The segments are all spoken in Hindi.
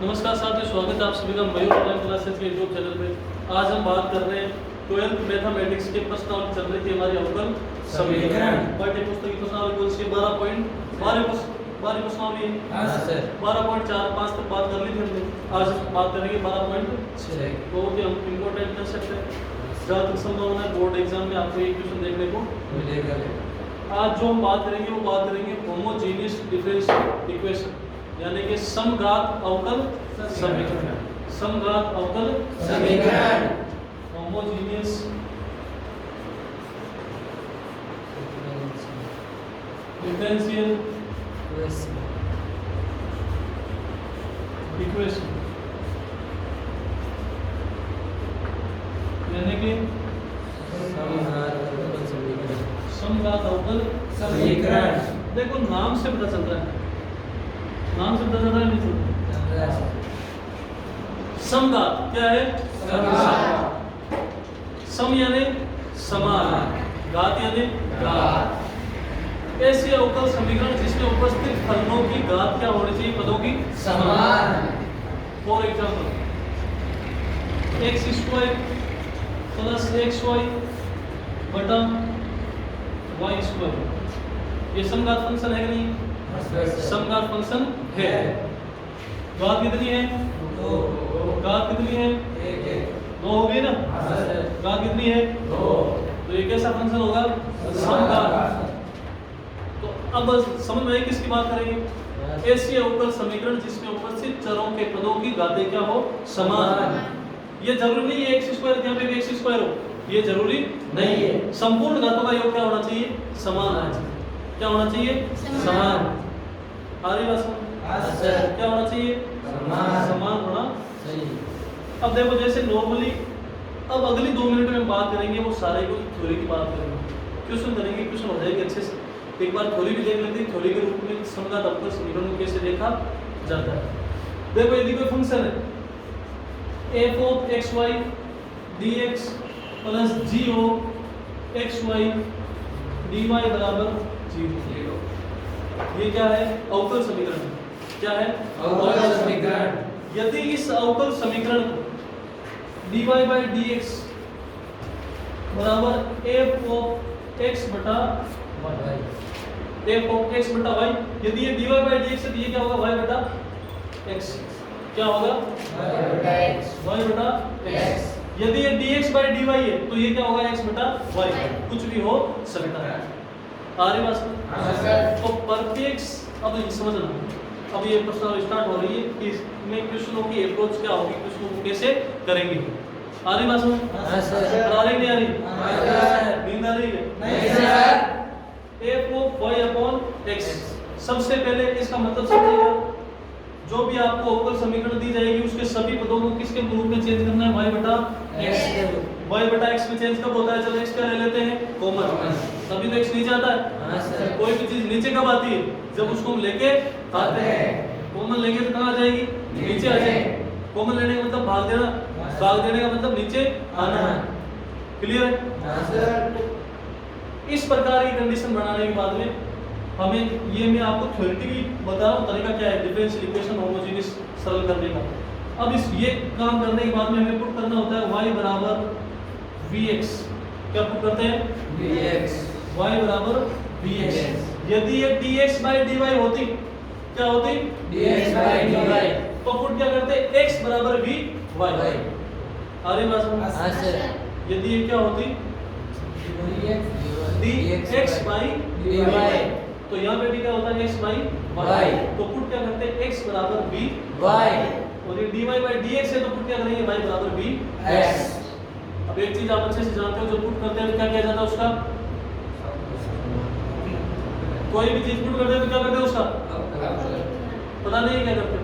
नमस्कार साथियों, स्वागत है आप सभी का मयूर ऑनलाइन क्लासेस के यूट्यूब चैनल पे। आज हम बात कर रहे हैं 12th मैथमेटिक्स के प्रश्नावली चल रही थी हमारी अवकल समीकरण पाठ्य पुस्तक की प्रश्नावली कुल से 12 प्रश्नावली 12.45 तक बात कर ली थी हमने। आज बात करेंगे 12.6। बहुत ही इम्पोर्टेंट कंसेप्ट है, जहाँ तक संभावना है बोर्ड एग्जाम में आपको एक क्वेश्चन देखने को मिलेगा। आज जो हम बात करेंगे होमोजेनियस डिफरेंशियल इक्वेशन, यानी कि समघात अवकल समीकरण। समघात अवकल समीकरण, होमोजेनियस डिफरेंशियल इक्वेशन, यानी कि समघात अवकल समीकरण। देखो नाम से पता चल रहा है, नाम से पता चल रहा है, नहीं चल रहा है। समघात क्या है? समघात। सम यानी समान, घात यानी घात। ऐसे अवकल समीकरण जिसमें उपस्थित फलनों की घात क्या होनी चाहिए? पदों की समान। For example x² plus xy बटा y², ये समघात फंक्शन है कि नहीं? समघात फंक्शन है। घात कितनी है? 2। घात कितनी है? 2 हो गई ना। घात कितनी है? 2। तो ये कैसा फंक्शन होगा? समघात। तो अब समझ में आई किसकी बात करेंगे? ऐसी अवकल समीकरण जिसमें उपस्थित चरों के पदों की घातें क्या हो? समान। ये जरूरी नहीं है x² यहाँ पे भी x² हो, ये जरूरी नहीं है। संपूर्ण घातों का योग क्या होना चाहिए? समान। क्या होना चाहिए? समान। आ रही बात समझ? क्या होना चाहिए? समान होना चाहिए। अब देखो जैसे नॉर्मली, अब अगली 2 मिनट में बात करेंगे वो सारे को थ्योरी की बात करेंगे, क्वेश्चन करेंगे, क्वेश्चन हो जाएगी अच्छे से। एक बार थ्योरी भी देख लेते हैं, थ्योरी के रूप में समघात अवकल समीकरण को कैसे देखा जाता है। देखो यदि कोई फंक्शन है f(xy) dx plus g(xy) dy बराबर 0, ये क्या है? अवकल समीकरण। क्या है? अवकल समीकरण। यदि इस अवकल समीकरण को dy by dx बराबर f(x) बटा y, f(x) बटा y, यदि ये dy by dx है तो ये क्या होगा? y बटा x। क्या होगा? y बटा x। यदि ये dx by dy है तो ये क्या होगा? x बटा y। कुछ भी हो सकता है। आ रही बात? तो परफेक्ट, अब ये समझना, अब ये प्रश्न स्टार्ट हो रही है कि इसमें क्वेश्चनों की अप्रोच क्या होगी, क्वेश्चनों को कैसे करेंगे। आ रही बात समझ? आ रही नहीं आ रही? नींद आ रही है? नहीं सर। f(y)(x), सबसे पहले इसका मतलब समझिएगा। जो भी आपको अवकल समीकरण दी जाएगी उसके सभी पदों को किसके रूप में चेंज करना है? y बटा x। y बटा x में चेंज कब होता है? चलो x का ले लेते हैं कॉमन, तभी तो x नीचे आता है। कोई भी चीज नीचे कब आती है? जब उसको हम लेके आते हैं। कॉमन लेंगे तो कहाँ आ जाएगी? नीचे आ जाएगी। कॉमन लेने का मतलब भाग देना, भाग देने का मतलब नीचे आना। क्लियर है? इस प्रकार की कंडीशन बनाने के बाद में हमें, ये मैं आपको थ्योरेटिकली बता रहा हूँ तरीका क्या है डिफरेंशियल इक्वेशन होमोजेनियस सरल करने का। अब इस ये काम करने के बाद में हमें पुट करना होता है y बराबर vx। क्या पुट करते हैं? vx। y बराबर vx। यदि ये dx by dy होती, क्या होती? dx by dy, तो पुट क्या करते? x बराबर vy। अरे बात यदि ये क्या होती? dx by dy, तो यहाँ पे भी क्या होता है? x by y, तो पुट क्या करते हैं? x बराबर v y, और ये dy by dx है तो पुट क्या करेंगे? y बराबर v x। अब एक चीज आप अच्छे से जानते हो, जब पुट करते हैं तो क्या किया जाता है उसका? कोई भी चीज पुट करते हैं तो क्या करते हैं उसका? पता नहीं क्या करते हो?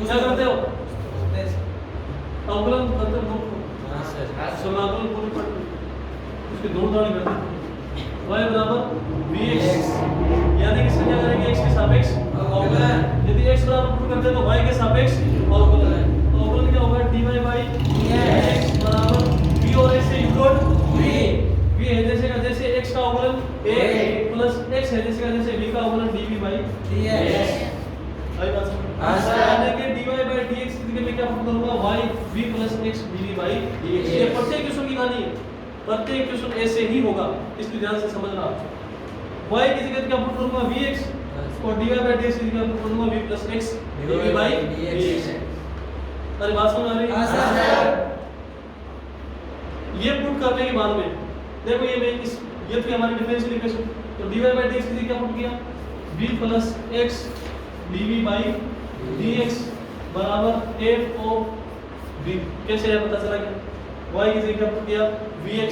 क्या करते हो? अवकलन करते हो। समाकलन पूरी पढ़ते उसके दो दाने करते हैं। y बराबर vx, यानी कि क्या करेंगे? x के सापेक्ष अवकलन। यदि x बराबर पुट करते हैं तो y के सापेक्ष अवकलन है, तो अवकलन क्या होगा? dy by dx बराबर v और x से इक्वल v। v है जैसे का जैसे x का अवकलन a प्लस x है जैसे का जैसे v का अवकलन dv by dx। आई बात समझ? यानी कि करूंगा y v plus x dv by dx। ये प्रत्येक क्वेश्चन की कहानी है, प्रत्येक क्वेश्चन ऐसे ही होगा, इसलिए ध्यान से समझना। y की जगह क्या पुट करूंगा vx और dy by dx की जगह पुट करूंगा v plus x dv by dx। अरे बात समझ आ रही है? हां सर। ये पुट करने के बाद में देखो ये थी हमारी डिफरेंशियल इक्वेशन, तो dy by dx की जगह क्या पुट किया v plus x dv by dx बराबर f of v। कैसे है पता चला क्या? y की जगह क्या पुट किया vx,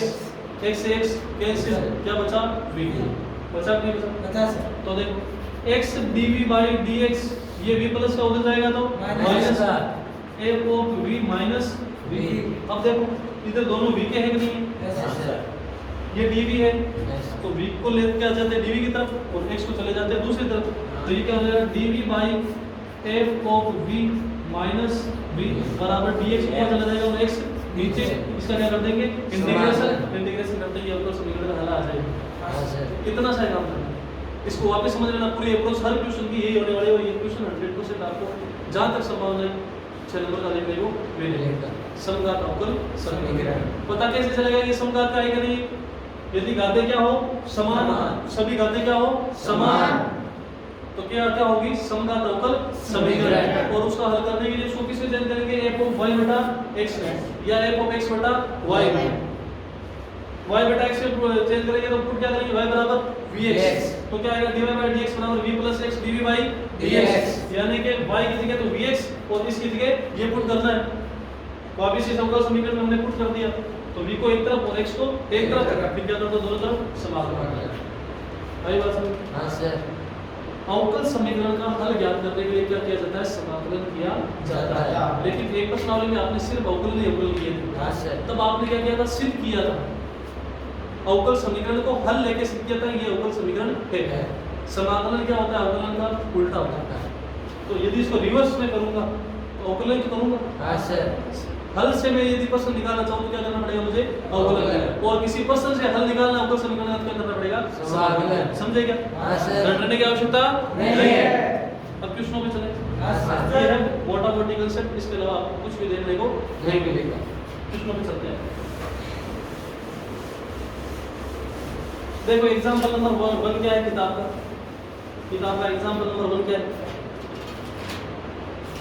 x से x कैंसिल, क्या बचा v, बचा कि नहीं बचा? तो देखो x dv by dx ये v प्लस का उधर जाएगा तो minus f of v minus v। अब देखो इधर दोनों v के हैं कि नहीं? ये dv है तो v को लेकर क्या जाते हैं dv की तरफ और x को चले जाते हैं दूसरी तरफ, तो ये क्या हो जाएगा dv by f of v minus v बराबर dx ऊपर चला जाएगा और x नीचे। इसका क्या कर देंगे इंटीग्रेशन करते ही अवकल समीकरण का हल आ जाएगा। इतना सा काम करना, इसको वापस समझ लेना। पूरी अप्रोच हर क्वेश्चन की यही होने वाली है, ये क्वेश्चन 100% आपको जहां तक संभावना है 6 नंबर का देखने को मिलेगा। समघात अवकल समीकरण पता कैसे चलेगा ये समघात का है कि नहीं? यदि घातें क्या हो समान, सभी घातें क्या हो समान, तो क्या होगी समघात अवकल समीकरण। और उसका हल करने के लिए इसको किससे चेंज करेंगे f of y बटा x या f of x बटा y। y बटा x से चेंज करेंगे तो पुट क्या करेंगे y बराबर vx, तो क्या आएगा dy by dx बराबर v plus x dv by dx, यानी कि y की जगह तो vx और इसकी जगह ये पुट करना है। वापस इस अवकल समीकरण में हमने पुट कर दिया, तो v को एक तरफ और x को एक तरफ, फिर क्या करना दोनों तरफ समाकलन कर दिया। आई बात समझ? हां सर। अवकल समीकरण का हल ज्ञात करने के लिए क्या किया जाता है? समाकलन किया जाता है। लेकिन एक प्रश्नावली में आपने सिर्फ अवकलन ही अवकलन किए थे। हां सर। तब आपने क्या किया था? सिद्ध किया था, अवकल समीकरण को हल लेके सिद्ध किया था ये अवकल समीकरण है। समाकलन क्या होता है? अवकलन का उल्टा होता है। तो यदि इसको रिवर्स में करूंगा तो अवकलन तो करूंगा। हां सर। हल से मैं यदि प्रश्न निकालना चाहूं तो क्या करना पड़ेगा मुझे? अवकलन। और किसी प्रश्न से हल निकालना अवकल समीकरण का क्या करना पड़ेगा? समाकलन। समझे क्या? हां सर। रटने की आवश्यकता नहीं है। अब क्वेश्चनों पे चलें। हां सर। ये है मोटा मोटी कांसेप्ट, इसके अलावा आपको कुछ भी देखने को नहीं मिलेगा। क्वेश्चनों पे चलते हैं। देखो एग्जांपल नंबर 1 क्या है किताब का एग्जांपल नंबर 1 क्या है?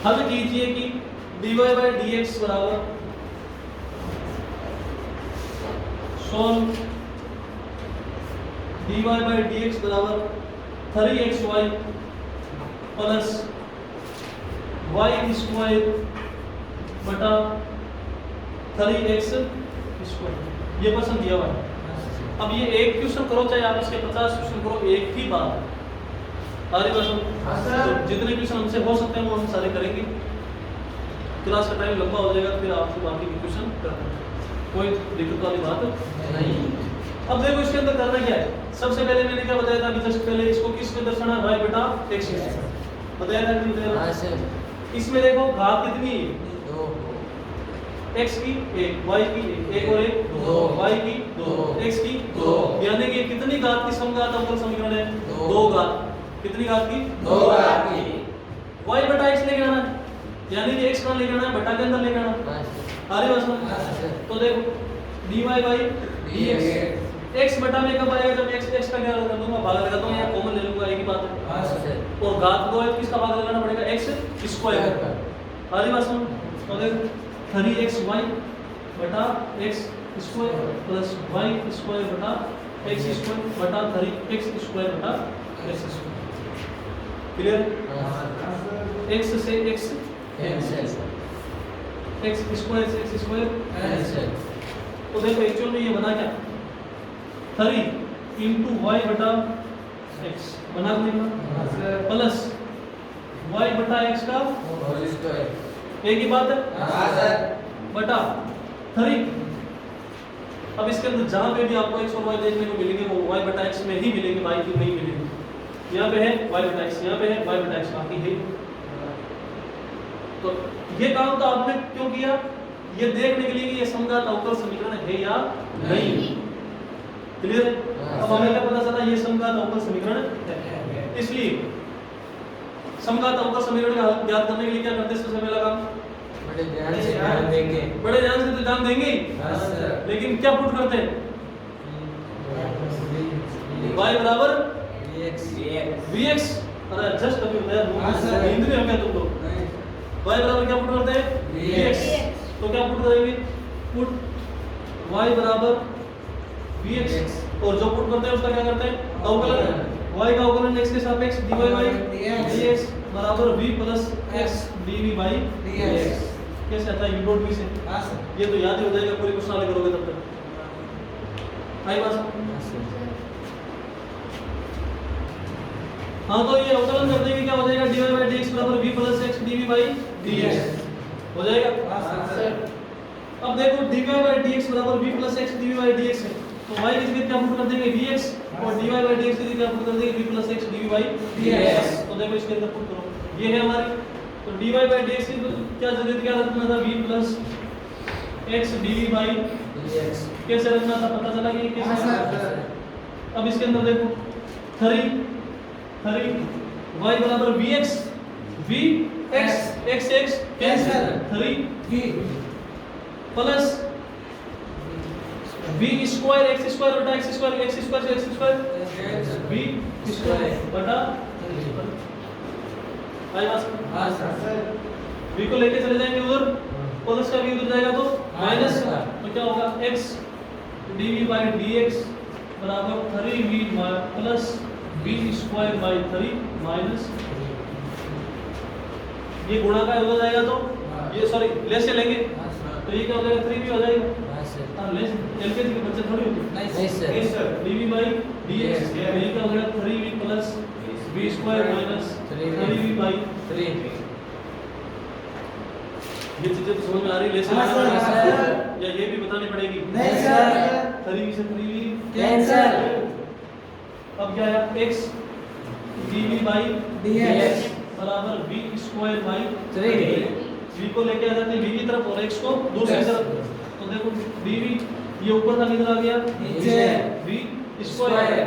हल कीजिए कि dy by dx बराबर सॉल्व dy by dx बराबर 3xy प्लस y स्क्वायर बटा 3x स्क्वायर। ये प्रश्न दिया हुआ है। अब ये एक क्वेश्चन करो चाहे आप इसके 50 क्वेश्चन करो, एक ही बात है। सारी प्रश्न जितने क्वेश्चन हमसे हो सकते हैं वो हम सारे करेंगे। क्लास का टाइम लंबा हो जाएगा, फिर आपको बाकी के क्वेश्चन करना है, कोई दिक्कत वाली बात नहीं। अब देखो इसके अंदर करना क्या है? सबसे पहले मैंने क्या बताया था अभी जस्ट पहले, इसको किस में दर्शाना है? y बटा x बताया था कि बताया? हां सर। इसमें देखो घात कितनी है? 2, x की 1, y की 1 और 1 2, y की 2, x की 2, यानी कि कितनी घात की समघात अवकल समीकरण है? 2 घात। कितनी घात की? 2 घात की। y बटा x लेके आना है, यानी कि x कहां लेके आना है? बटा के अंदर लेके आना है। अरे बस तो देखो dy by dx x बटा में कब आएगा? जब x का क्या कर दूंगा? भाग लगा दूंगा या कॉमन ले लूंगा, एक ही बात है। हां सर। और घात को किसका भाग लगाना पड़ेगा? x स्क्वायर का। अरे बस तो देखो 3xy बटा x square plus y square बटा x स्क्वायर बटा 3x स्क्वायर बटा x स्क्वायर। क्लियर? x से x कैंसिल, x स्क्वायर से x स्क्वायर कैंसिल। तो देखो एक्चुअल में ये बना क्या? 3 into y बटा x बना देगा प्लस y बटा x का होल स्क्वायर, एक ही बात है। हां सर। बटा 3। अब इसके अंदर जहां पे भी आपको x और y देखने को मिलेंगे वो y बटा x में ही मिलेंगे, y की नहीं मिलेंगे। यहाँ पे है y बटा x, यहाँ पे है y बटा x, बाकी है। तो ये काम तो आपने क्यों किया? ये देखने के लिए कि ये समघात अवकल समीकरण है या नहीं। क्लियर? अब हमें क्या पता चला? ये समघात अवकल समीकरण है। इसलिए समघात अवकल समीकरण का हल ज्ञात करने के लिए क्या करते हैं? सबसे पहला काम बड़े ध्यान से ध्यान देंगे। बड़े ध्यान से तो ध्यान देंगे ही, हाँ सर। लेकिन क्या पुट करते हैं? y बराबर vx। अरे जस्ट अभी बताया हाँ सर। नींद में हो गया तुम लोग। y बराबर क्या पुट करते हैं? vx। तो क्या पुट करेंगे? पुट y बराबर vx, और जो पुट करते हैं उसका क्या करते हैं? अवकलन। y का अवकलन x के सापेक्ष dy by dx बराबर v plus x dv by dx। कैसे आता है? u डॉट v से। हाँ सर। ये तो याद ही हो जाएगा, पूरी क्वेश्चन हल करोगे तब तक। आई बात? हाँ, तो ये अवकलन कर देंगे, क्या हो जाएगा? dy by dx बराबर v plus x dv by dx हो जाएगा। हाँ सर। अब देखो dy by dx बराबर v plus x dv by dx है, तो y की जगह क्या पुट कर देंगे? vx, और dy by dx की जगह क्या पुट कर देंगे? v plus x dv by dx। तो देखो इसके अंदर पुट करो, ये है हमारी। तो dy by dx की क्या जगह क्या रखना था? v plus x dv by dx कैसे रखना था? पता चला कि कैसे? हाँ सर। अब इसके अंदर देखो 3 y बराबर vx v x x cancel 3 plus v square x square बटा x स्क्वायर x स्क्वायर से x स्क्वायर v स्क्वायर बटा आई बात? हाँ सर। v को लेके चले जाएंगे उधर, प्लस का v उधर जाएगा तो माइनस, हाँ। तो क्या होगा? x dv by dx बराबर 3v plus v square by 3 minus ये गुणा का उधर जाएगा तो ये सॉरी लेस से लेंगे, तो ये क्या हो जाएगा? 3v हो जाएगा। हाँ, लेस एलकेजी के बच्चे थोड़ी होते हैं। नहीं सर। dv by dx ये क्या हो जाएगा? 3v plus v square minus 3v by 3 ये चीजें तो समझ में आ रही है? लेस से हाँ लगाना सर। है या ये भी बतानी पड़ेगी? नहीं सर। 3v से 3v कैंसिल। अब क्या है? x dv by dx बराबर v स्क्वायर बाय 3 v को लेके आ जाते हैं v की तरफ और x को दूसरी Yes. तरफ, तो देखो dv ये ऊपर था, किधर आ गया? नीचे। v square.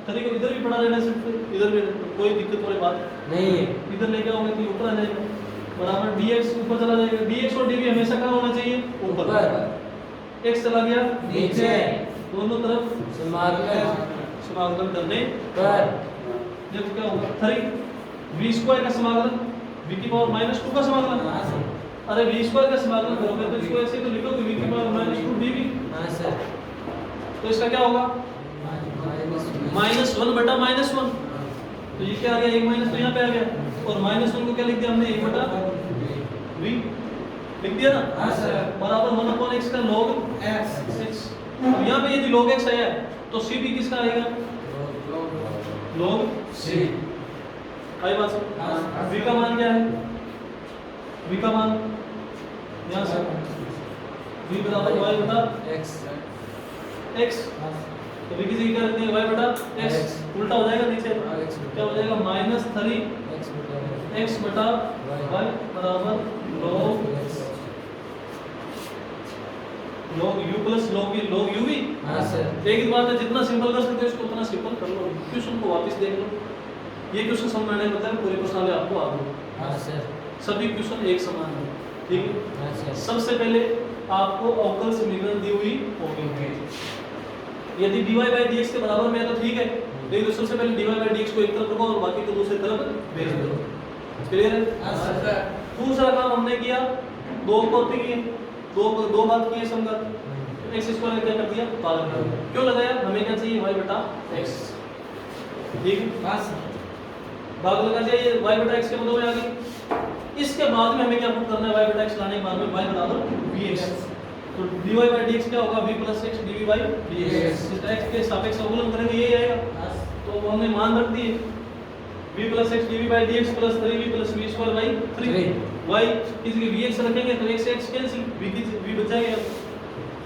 तरीके को इधर भी पढ़ा लेना, सिर्फ इधर भी कोई दिक्कत वाली बात नहीं है। इधर लेके आओगे तो ये ऊपर आ जाएगा, बराबर dx ऊपर चला जाएगा। dx और dv हमेशा कहाँ होना चाहिए? ऊपर। x चला गया नीचे। दोनों तरफ समाकलन समाकलन करने पर जब क्या होगा? 3 v स्क्वायर का समाकलन v की पावर -2 का समाकलन। अरे v स्क्वायर का समाकलन करोगे तो इसको ऐसे तो लिखोगे v की पावर -2 dv, हाँ सर। तो इसका क्या होगा? -1 बटा -1, तो ये क्या आ गया? 1 माइनस तो यहाँ पे आ गया, और -1 को क्या लिख दिया हमने? 1 बटा v लिख दिया ना? हाँ सर। बराबर 1/x का log x। अब यहाँ पे यदि log x आया तो c भी किसका आएगा? log c आई बात समझ? हाँ। v का मान क्या है? v का मान यहाँ से v बराबर y बटा x x, तो v की जगह क्या रखते हैं? y बटा x, x। उल्टा हो जाएगा नीचे, x क्या हो जाएगा? -3 x बटा y बराबर log u plus log u v। हाँ सर। एक ही बात है, जितना सिंपल कर सकते हो इसको उतना सिंपल कर लो। क्वेश्चन को वापस देख लो, ये क्वेश्चन समझ में आने मतलब पूरे क्वेश्चन आपको आ गए। हाँ सर। सभी क्वेश्चन एक समान है, ठीक है? हाँ सर। सबसे पहले आपको अवकल समीकरण दी हुई होगी, यदि dy by dx के बराबर में है तो ठीक है, नहीं तो सबसे पहले dy by dx को एक तरफ रखो और बाकी को दूसरी तरफ भेज दो। क्लियर है? हाँ सर। दूसरा काम हमने किया, दो को तीन दो बात किए संगत, x स्क्वायर क्या कर दिया? पालन कर दिया। क्यों लगाया? हमें क्या चाहिए? y बटा x, ठीक है? हाँ सर। भाग लगा चाहिए y बटा x के बदले में आ गई। इसके बाद में हमें क्या पुट करना है? y बटा x लाने के बाद में y बराबर vx, तो dy by dx क्या होगा? v plus x dv by dx। इसका x के सापेक्ष अवकलन करेंगे, यही आएगा। तो हमने मान रख दिए v plus x dv by dx plus 3v plus v square by 3 y की जगह vx रखेंगे तो x से x कैंसिल, v बच जाएगा।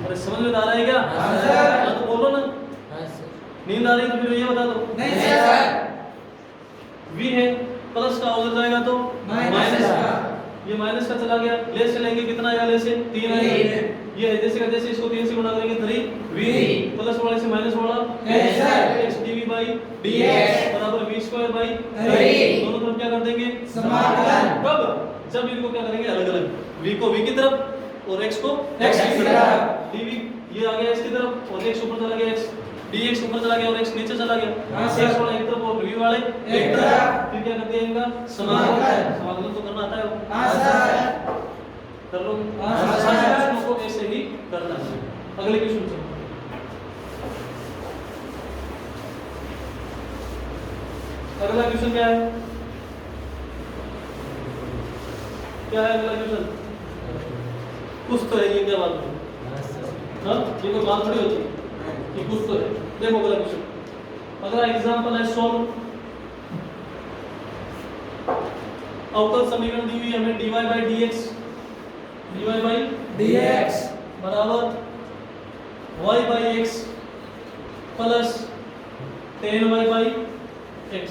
अरे समझ में आ रहा है क्या? हाँ सर। तो बोलो ना, हाँ सर। नींद आ रही तो फिर ये बता दो। नहीं सर। v है, प्लस का उधर जाएगा तो माइनस का। ये माइनस का चला गया, लेस से लेंगे कितना आएगा? लेस से 3 आएगा। ये है जैसे का जैसे इसको 3 से गुणा करेंगे 3v प्लस वाले से माइनस वाला cancel. x dv by dx बराबर v स्क्वायर बाई 3। दोनों तरफ क्या कर देंगे? समाकलन। कब? जब इनको क्या करेंगे? अलग अलग v को v की तरफ और x को x की तरफ। dv ये आ गया x की तरफ और x ऊपर चला गया x, dx ऊपर चला गया और x नीचे चला गया। x वाला एक तरफ और v वाले एक तरफ। फिर क्या करते हैं इनका समाकलन। समाकलन तो करना आता है। हां सर। कर लो। हाँ, सर। क्वेश्चन को ऐसे ही करना है। अगले क्वेश्चन चलो। अगला क्वेश्चन क्या है? क्या है अगला क्वेश्चन? कुछ तो है, ये क्या बात है? हाँ, ये कोई बात थोड़ी होती कि कुछ तो है। देखो अगला क्वेश्चन। अगला एग्जांपल है सॉल्व। अवकल समीकरण दी हुई है हमें dy by dx बराबर y by x plus 10y by x।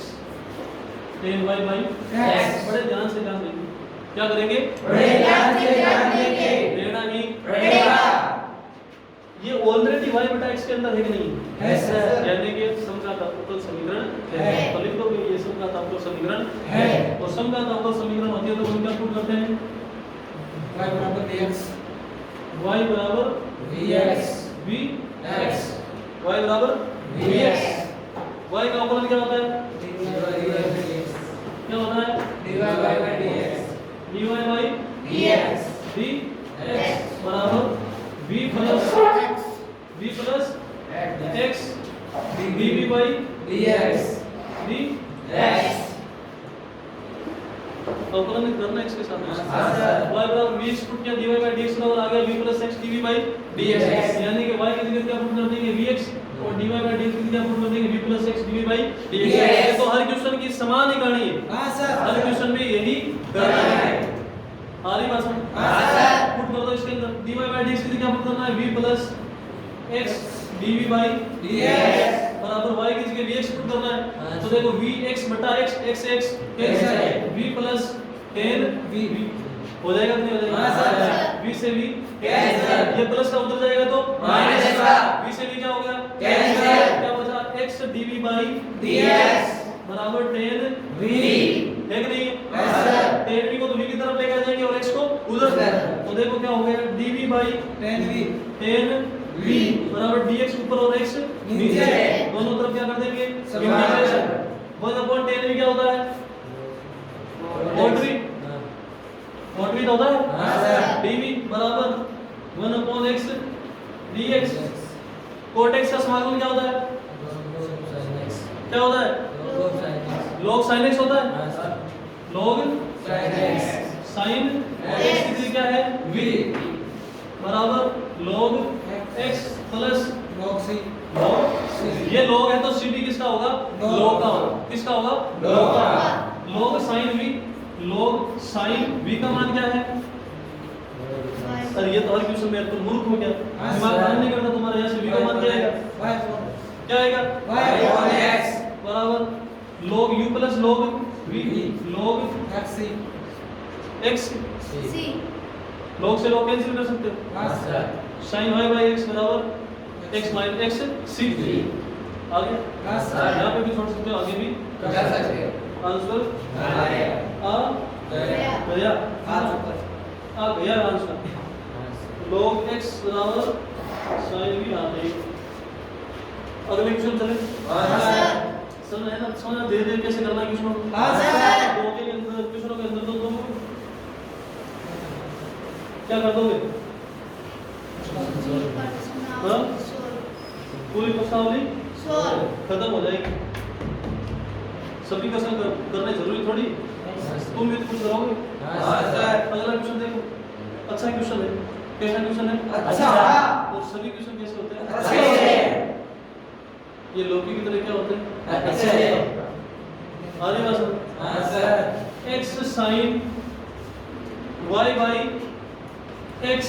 10y by x। बड़े ध्यान से ध्यान देंगे। क्या करेंगे? बड़े ध्यान से ध्यान देंगे। देखना नहीं पड़ेगा। ये ऑलरेडी y बटा x के अंदर है कि नहीं? है सर। यानी कि समघात अवकल समीकरण है। तो लिख दो कि ये समघात अवकल समीकरण है। और समघात अवकल समीकरण होती है तो हम क्या पुट करते हैं? y बराबर dx y बराबर vx vx। y बराबर vx। y का अवकलन क्या होता है? क्या होता है? dy by dx dy by dx dx बराबर v plus x dv by dx dx। अवकलन करना x के साथ में। हाँ, सर। y बराबर v पुट किया dy by dx बराबर आ गया v plus x dv by dx। यानी कि y की जगह क्या पुट कर देंगे? vx और dy by dx की जगह पुट कर देंगे v plus x dv by dx। ये तो हर क्वेश्चन की समान ही कहानी है। हां सर। हर क्वेश्चन में यही करना है। आ रही बात समझ? हां सर। पुट कर दो इसके अंदर dy by dx की जगह पुट करना है v plus x dv by dx बराबर y की जगह vx पुट करना है। हाँ, तो देखो vx बटा x x कैंसिल है। v प्लस 10 v हो जाएगा कि नहीं हो जाएगा? हाँ, सर। v से v कैंसिल। ये प्लस का उधर जाएगा तो माइनस का। v से v क्या हो गया? कैंसिल। क्या बचा? x dv by dx बराबर 10 v है कि नहीं? हाँ, सर। 10 v को तो v की तरफ लेकर जाएंगे और x को उधर। उधर। तो देखो क्या हो गया? dv by 10 v बराबर dx ऊपर और x नीचे। दोनों तरफ क्या कर देंगे? समाकलन। 1/10 v क्या होता है? वोट भी तो होता है। हाँ, सर। dv बराबर 1/x dx। cot x का समाकलन क्या होता है? क्या होता है? log sin x होता है। log sin x की डिग्री क्या है? v बराबर log x प्लस log ये log है तो cd किसका होगा? log का होगा। किसका होगा? log sin v। log sin v का मान क्या है? अरे ये तो हर क्वेश्चन में तुम मूर्ख हो क्या? हाँ, दिमाग सर। काम नहीं करता तुम्हारा। यहाँ से v का मान क्या आएगा? क्या आएगा? बराबर log u plus log v log x। log से log कैंसिल कर सकते हो। sin y by x बराबर x माइनस x c आगे यहाँ पे भी छोड़ सकते हो, आगे भी आंसर आ गया। आ गया आंसर। log x बराबर sin v आ गई। अगले क्वेश्चन चले। समझ है ना? समझ धीरे धीरे कैसे करना है क्वेश्चन को। हाँ, सर। दो के अंदर क्वेश्चनों के अंदर दो क्या कर दोगे? हाँ? पूरी प्रश्नावली खत्म हो जाएगी। सभी का संग करने जरूरी थोड़ी। तुम भी तो कुछ करोगे। अगला क्वेश्चन देखो। अच्छा क्वेश्चन है। कैसा क्वेश्चन है? अच्छा। और सभी क्वेश्चन कैसे होते हैं? अच्छे। ये लौकी की तरह क्या होते हैं? आगे बात सुनो। x sin y by x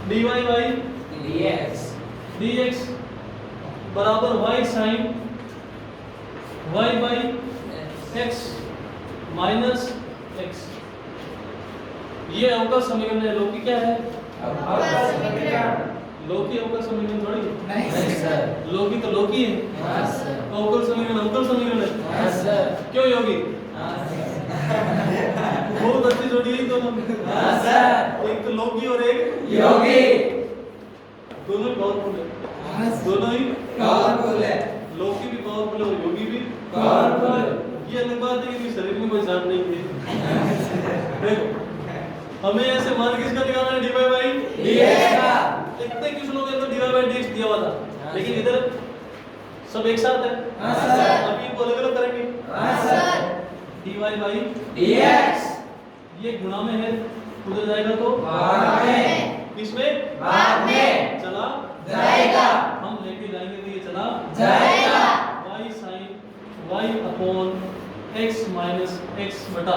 dy by dx बराबर y sin y by x minus x। ये अवकल समीकरण है। लौकी क्या है? लौकी अवकल समीकरण थोड़ी। लौकी तो लौकी है। अवकल समीकरण अवकल समीकरण है। क्यों योगी? बहुत अच्छी जोड़ी है दोनों। हाँ सर। एक तो लौकी और एक योगी। दोनों ही पावरफुल है। दोनों ही पावरफुल है। लौकी भी पावरफुल है और योगी भी पावरफुल है। ये अलग बात है कि शरीर में कोई जान नहीं है। देखो हमें ऐसे मान किसका निकालना है, dy बाई dx का। कितने क्वेश्चनों के अंदर dy बाई dx दिया हुआ था, लेकिन इधर सब एक साथ है। हाँ सर। अभी इनको अलग अलग करेंगे। हाँ सर। dy by dx। ये गुणा में है, उधर जाएगा तो भाग में। किसमें, भाग में। चला जाएगा। हम लेके जाएंगे तो ये चला जाएगा। y sin y upon x minus x बटा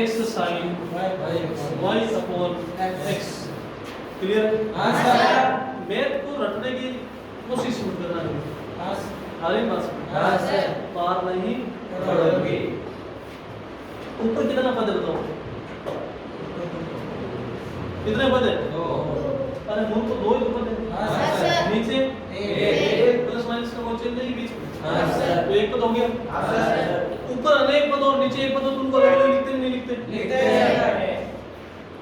x sin y upon x। Clear? हाँ सर। मैथ को रटने की कोशिश मत करना है। हमारे पास हाँ सर। पार नहीं करोगे। ऊपर कितना पद है बताओ, कितने पद है? अरे मूल तो दो ही तो पद है। हाँ सर। नीचे एक। प्लस माइनस का कोई चेंज नहीं बीच में। हाँ सर। तो एक पद हो गया। हाँ सर। ऊपर अनेक पद और नीचे एक पद हो, तुमको अलग अलग लिखते नहीं लिखते? लिखते हैं।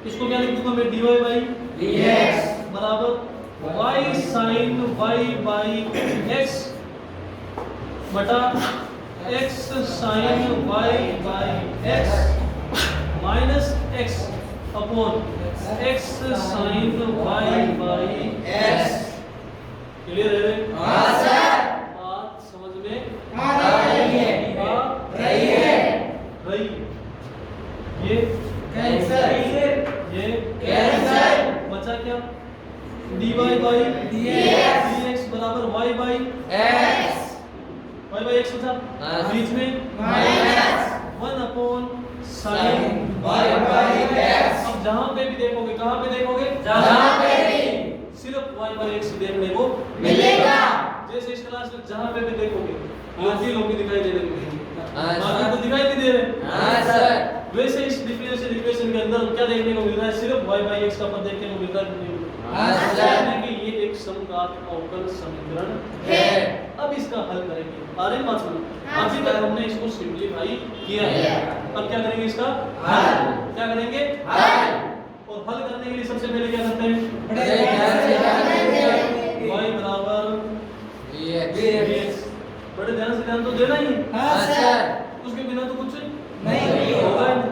इसको क्या लिख दूंगा मैं, dy बाई dx बराबर y sin y by x बटा x sin y by x minus x upon x sin y by x। Clear है? हाँ सर। बात समझ में आ रही है। आ रही है। रही। ये कैंसर। ये कैंसर। बचा क्या, dy बाई dx बराबर y by x y by x बचा, हाँ। बीच में minus 1 upon sin y by x। अब जहां पे भी देखोगे, कहां पे देखोगे, जहाँ पे भी सिर्फ y बाई x देखने को मिलेगा। जैसे इस क्लास में जहां पे भी देखोगे लोग दिखाई दे रहे हैं, हाँ बाकी सर। तो दिखाई नहीं दे रहे। हाँ सर। वैसे इस डिफरेंशियल इक्वेशन के अंदर क्या देखने को मिल रहा है, सिर्फ y बाई x का पद देखने को मिल रहा है। हाँ सर। यानी कि ये एक समघात अवकल समीकरण है। अब इसका हल करेंगे। आ रही बात समझ? हाँ अभी तक हमने इसको सिंपलीफाई किया है, अब क्या करेंगे इसका हल। क्या करेंगे हल। और हल करने के लिए सबसे पहले क्या करते हैं, बड़े ध्यान से जानेंगे। y बराबर dx। बड़े ध्यान से ध्यान तो देना ही है, हाँ सर। उसके बिना तो कुछ नहीं होगा ही नहीं।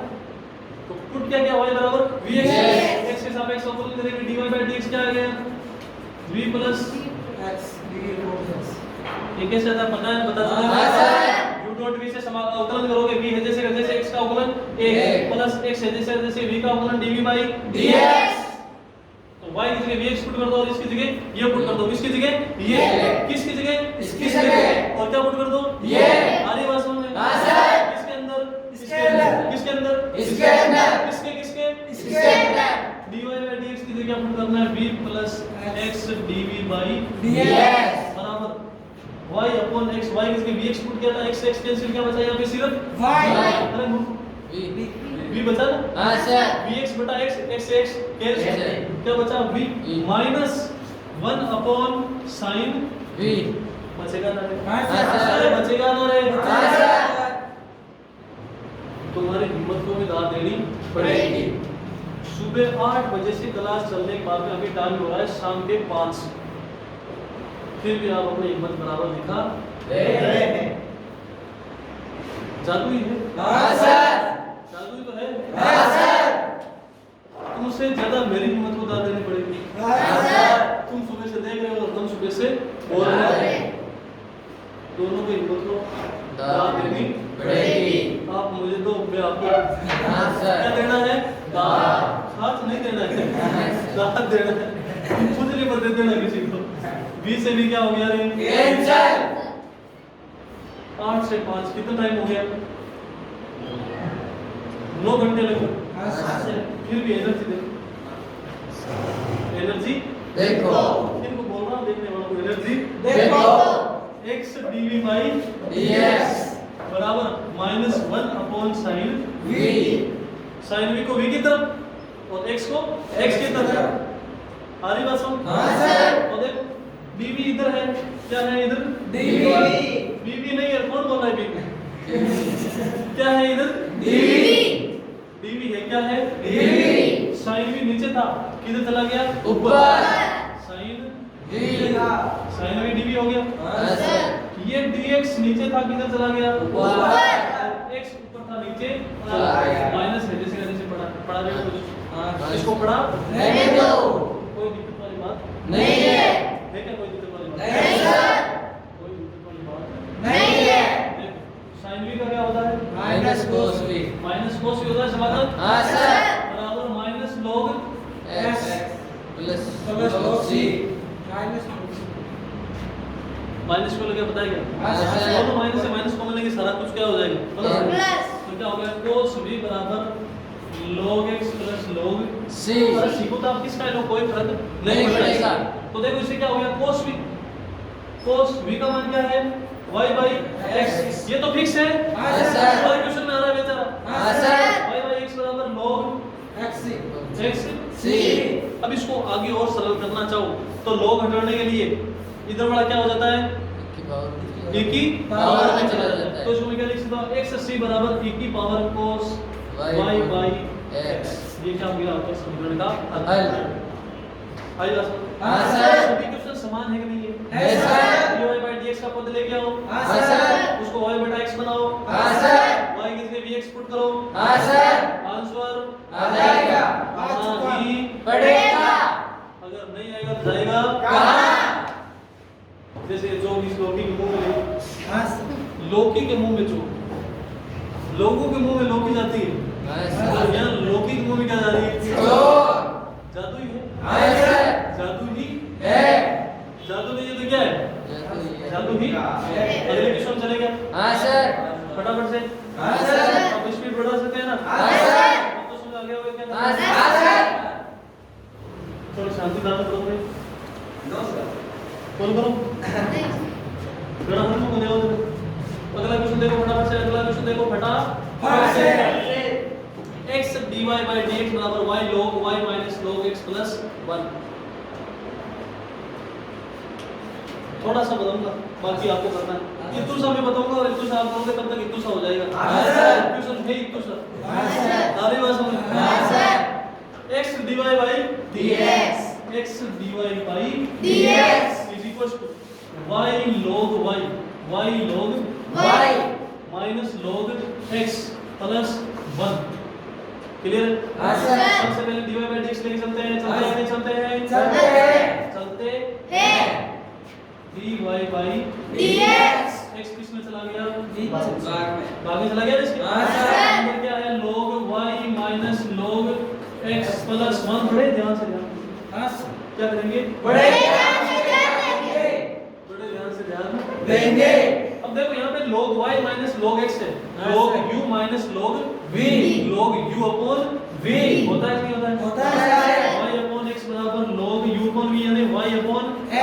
तो पुट क्या y बराबर vx, Yes. x के सापेक्ष अवकलन करेंगे, dy बाई dx क्या आ गया, v प्लस ये कैसे आता है पता है, बता हाँ सकते सर। u डॉट v से अवकलन करोगे, v है जैसे जैसे x का अवकलन a एक। प्लस x है जैसे जैसे v का अवकलन dv बाई dx। तो y की जगह vx पुट कर दो और इसकी जगह ये पुट कर दो, इसकी जगह ये, ये। किसकी जगह इसकी जगह। और क्या पुट कर दो ये। आ रही बात समझ में? हाँ सर। किसके अंदर, इसके अंदर। किसके अंदर, इसके अंदर। किसके किसके इसके अंदर dy बाई dx की जगह पुट करना है v plus x dv by dx बराबर y अपॉन x, y की जगह vx पुट किया था, x से x कैंसिल, क्या बचा यहाँ पे सिर्फ y। अरे v बचा ना, हाँ सर। vx बटा x, x से x कैंसिल, कैंसिल। क्या बचा v minus 1 upon sin v। बचेगा ना रे? हाँ सर। अरे बचेगा ना रे? हाँ सर। तुम्हारी हिम्मत को भी दाद देनी पड़ेगी। सुबह 8 बजे से क्लास चलने के बाद में अभी टाइम हो रहा है शाम के 5, फिर भी आप अपनी हिम्मत बराबर दिखा रहे हैं। जादू ही है, हाँ सर। जादू ही तो है। हाँ सर। तुमसे ज्यादा मेरी हिम्मत को दाद देनी पड़ेगी। हाँ सर। तुम सुबह से देख रहे हो और हम सुबह से बोल रहे हैं, दोनों को हिम्मत को दाद देनी पड़ेगी। आप मुझे दो, मैं आपको हाँ सर। क्या देना है, दाद। हाथ नहीं देना है, दाद देना है। खुद नहीं पर दे देना किसी को। 20 से भी क्या हो गया रे, कैंसर। 8 से 5 कितना टाइम हो गया, 9 घंटे लगे। हाँ सर। फिर भी एनर्जी देखो, एनर्जी देखो। इनको बोल रहा हूँ देखने वालों को, एनर्जी देखो। x dv बाई dx बराबर minus 1 upon sine v। Sine v को v की तरफ और x को x की तरफ। आ रही बात समझ? हाँ सर। और देखो dv इधर है, क्या है इधर, dv। dv नहीं है, कौन बोल रहा है dv क्या है इधर, dv। था किधर चला गया? ऊपर। Sine D. साइन में डीवी हो गया। हाँ सर। ये dx नीचे था किधर चला गया? ऊपर। x ऊपर था नीचे चला गया। माइनस है जैसे का जैसे पढ़ा जाएगा कुछ। हाँ, इसको पढ़ा रहने दो। कोई दिक्कत वाली बात नहीं है। है क्या? कोई दिक्कत वाली बात नहीं सर। कोई दिक्कत वाली बात नहीं है। साइन v का क्या होता है? Minus cos V. Minus cos v होता है समाकलन हाँ सर। बराबर minus log X plus log C. Minus को लगे बताया क्या? हाँ सर। दोनों माइनस से माइनस कॉमन लेंगे सारा कुछ क्या हो जाएगा? प्लस। तो क्या हो गया? cos v बराबर log x प्लस log सी। अरे सीखो तो आप किसका लो कोई फर्क नहीं पड़ेगा। तो देखो इससे क्या हो गया? cos v का मान क्या है? y by x। ये तो फिक्स है। हाँ सर। और क्वेश्चन में आ रहा है बेचारा हाँ सर। y by x बराबर log x सी। अब इसको आगे और सरल करना चाहो तो log हटाने के लिए इधर वाला क्या हो जाता है? e की पावर में चला जाता है। तो इसको मैं क्या लिख सकता हूं? x बराबर e की power cos y by x। ये क्या हो गया आपका समीकरण का हल। आइए हाँ सर। सभी क्वेश्चन समान है कि नहीं है? है सर। dy by dx का पद लेके आओ। हाँ सर। उसको y बटा x बनाओ। हाँ सर। y की जगह vx पुट करो। हाँ सर। आंसर आ जाएगा। आना ही पड़ेगा। अगर नहीं आएगा तो जाएगा कहाँ? जैसे जो इस लौकी के मुंह में लौकी के मुंह में जो लोगों के मुंह में लौकी जाती है हाँ तो सर। यहाँ लौकी के मुंह में क्या जा रही है? तो जादू ही है। हाँ सर। जादू ही है। जादू नहीं है तो क्या है? जादू ही अगले क्वेश्चन चलेगा। हाँ सर। फटाफट से हाँ सर। आप स्पीड बढ़ा सकते हैं ना? हाँ सर। अब तो समझ आ गया होगा क्या? हाँ सर। थोड़ी शांति दान करो भाई। बोल करो बड़ा हम को बोले हो। अगला क्वेश्चन देखो फटाफट से। अगला क्वेश्चन देखो फटाफट से। x dy by dx बराबर y log y minus log x plus 1। थोड़ा सा बताऊंगा बाकी आपको करना है। इतु सा मैं बताऊंगा और इतु सा आप करोगे तब तक इतु सा हो जाएगा। क्वेश्चन है इतु सा। सारी बात समझ। x dy by dx x dy by dx is equals to y log y log y minus log x plus 1। Clear? हाँ सर। सबसे पहले dy by dx लेके चलते हैं। चलते हैं नहीं चलते हैं? चलते हैं। चलते है। dy by dx x किस में चला गया? भाग भाग में चला गया इसके? हाँ सर। अंदर क्या है? log y minus log x plus 1। बड़े ध्यान से ध्यान क्या करेंगे? बड़े ध्यान से ध्यान देंगे। बड़े ध्यान से ध्यान देंगे। अब देखो यहाँ पे log y minus log x है। हाँ log sir. u minus log v log u upon v होता है कि नहीं होता है? होता है। y upon x बराबर log u upon v यानी y upon x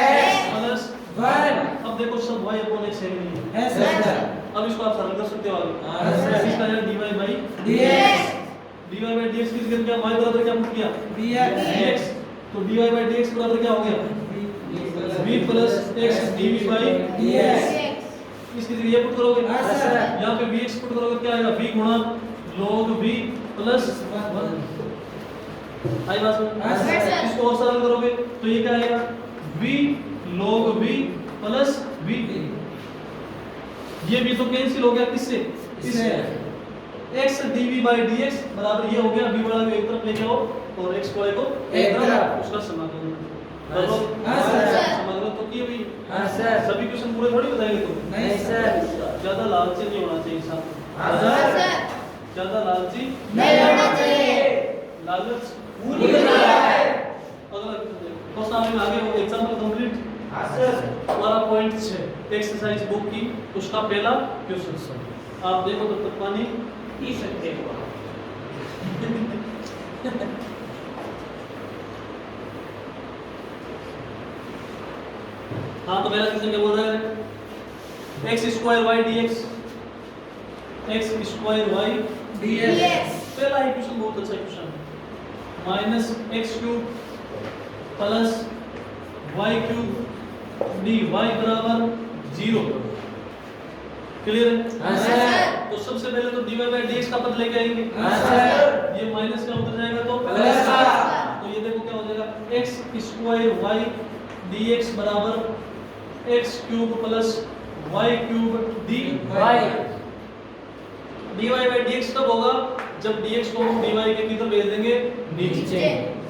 प्लस 1 अब देखो सब y upon x है कि नहीं है? है सर। अब इसको आप सरल कर सकते हो आगे। हाँ सर। इसका है dy by dx dy by dx किस जगह क्या y बराबर क्या पुट किया? dx तो dy by dx बराबर क्या हो गया? v plus x dv by dx इसकी जगह ये पुट करोगे। हाँ सर। यहाँ पे vx पुट करोगे क्या आएगा? v गुणा log v प्लस 1। आई बात समझ? हाँ सर। इसको और सरल करोगे तो ये क्या आएगा? v log v plus v। ये भी तो कैंसिल हो गया किससे? इससे। x dv by dx बराबर ये हो गया v वाला को एक तरफ लेके आओ और x वाले को एक तरफ। उसका समाकलन हाँ करो। सर। समाकलन तो किए भी। हाँ सर। सभी क्वेश्चन पूरे थोड़ी बताएंगे तुम। नहीं सर। ज्यादा लालची नहीं होना चाहिए इंसान। हाँ सर। ज्यादा लालची नहीं होना चाहिए। लालच भूल गया है। अगला क्वेश्चन देखो। तो सामने आगे वो एग्जांपल कंप्लीट हाँ सर। हमारा पॉइंट 6 एक्सरसाइज बुक की उसका पहला क्वेश्चन आप देखो तो तक पानी पी सकते हो। हाँ तो पहला क्वेश्चन क्या बोल रहा है? x square y dx x square y dx पहला ही क्वेश्चन बहुत अच्छा क्वेश्चन है। Minus X cube plus Y cube D Y बराबर 0। क्लियर है? हाँ सर। तो सबसे पहले तो dy by dx का पद लेके आएंगे। हाँ सर। ये माइनस का उतर जाएगा तो प्लस का। तो ये क्या हो जाएगा x स्क्वायर y dx बराबर x cube plus y cube dy dy by dx कब होगा जब dx को हम dy के किधर भेज देंगे नीचे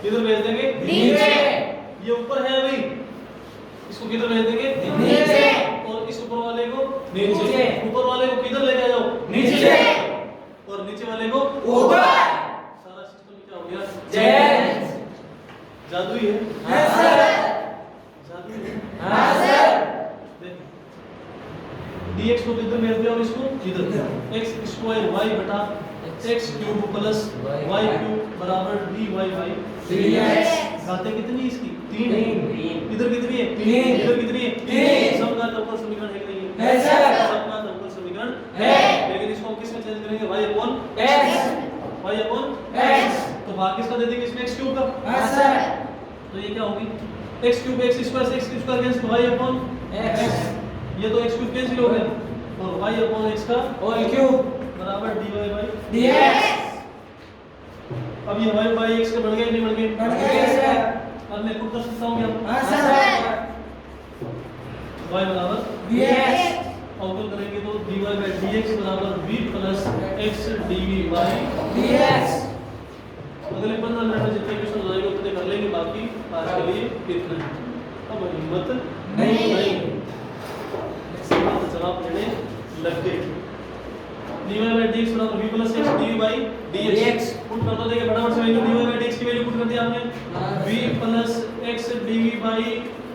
किधर भेज देंगे नीचे ये ऊपर है अभी इसको किधर भेज देंगे नीचे और इस ऊपर वाले को नीचे नीचे। ऊपर वाले को किधर लेके जाओ नीचे और नीचे वाले को ऊपर सारा सिस्टम क्या हो गया चेंज जादू ही है हाँ सर जादू है हाँ सर dx को किधर भेज दिया और इसको इधर x स्क्वायर y बटा x cube plus y cube बराबर dy बाई dx घातें कितनी इसकी 3 तीन। इधर कितनी है तीन। इधर कितनी है तीन। समघात अवकल समीकरण है कि नहीं है सर। समघात अवकल समीकरण है। लेकिन इसको हम किस में चेंज करेंगे y upon x y upon x तो भाग किसका दे देंगे इसमें x क्यूब का हाँ सर तो ये क्या होगी x क्यूब x स्क्वायर से x square cancel y upon x ये तो x क्यूब कैंसिल हो गया और y अपॉन x का होल क्यूब बराबर dy बाई dx अब ये y बाई x का बढ़ गया नहीं बढ़ गया बढ़ गया सर अब मैं पुट कर सकता हूं क्या हाँ सर y बराबर dx अवकल करेंगे तो dy बाई dx बराबर v plus x dv by dx अगले 15 मिनट में जितने क्वेश्चन आएंगे उतने कर लेंगे बाकी आज के लिए इतना ही अब हिम्मत नहीं। तो जवाब देने लग गए dy बाई dx बराबर v plus x dv by dx put कर दो देखिए फटाफट से वैल्यू dy बाई dx की वैल्यू पुट कर दिया हमने v plus x dv by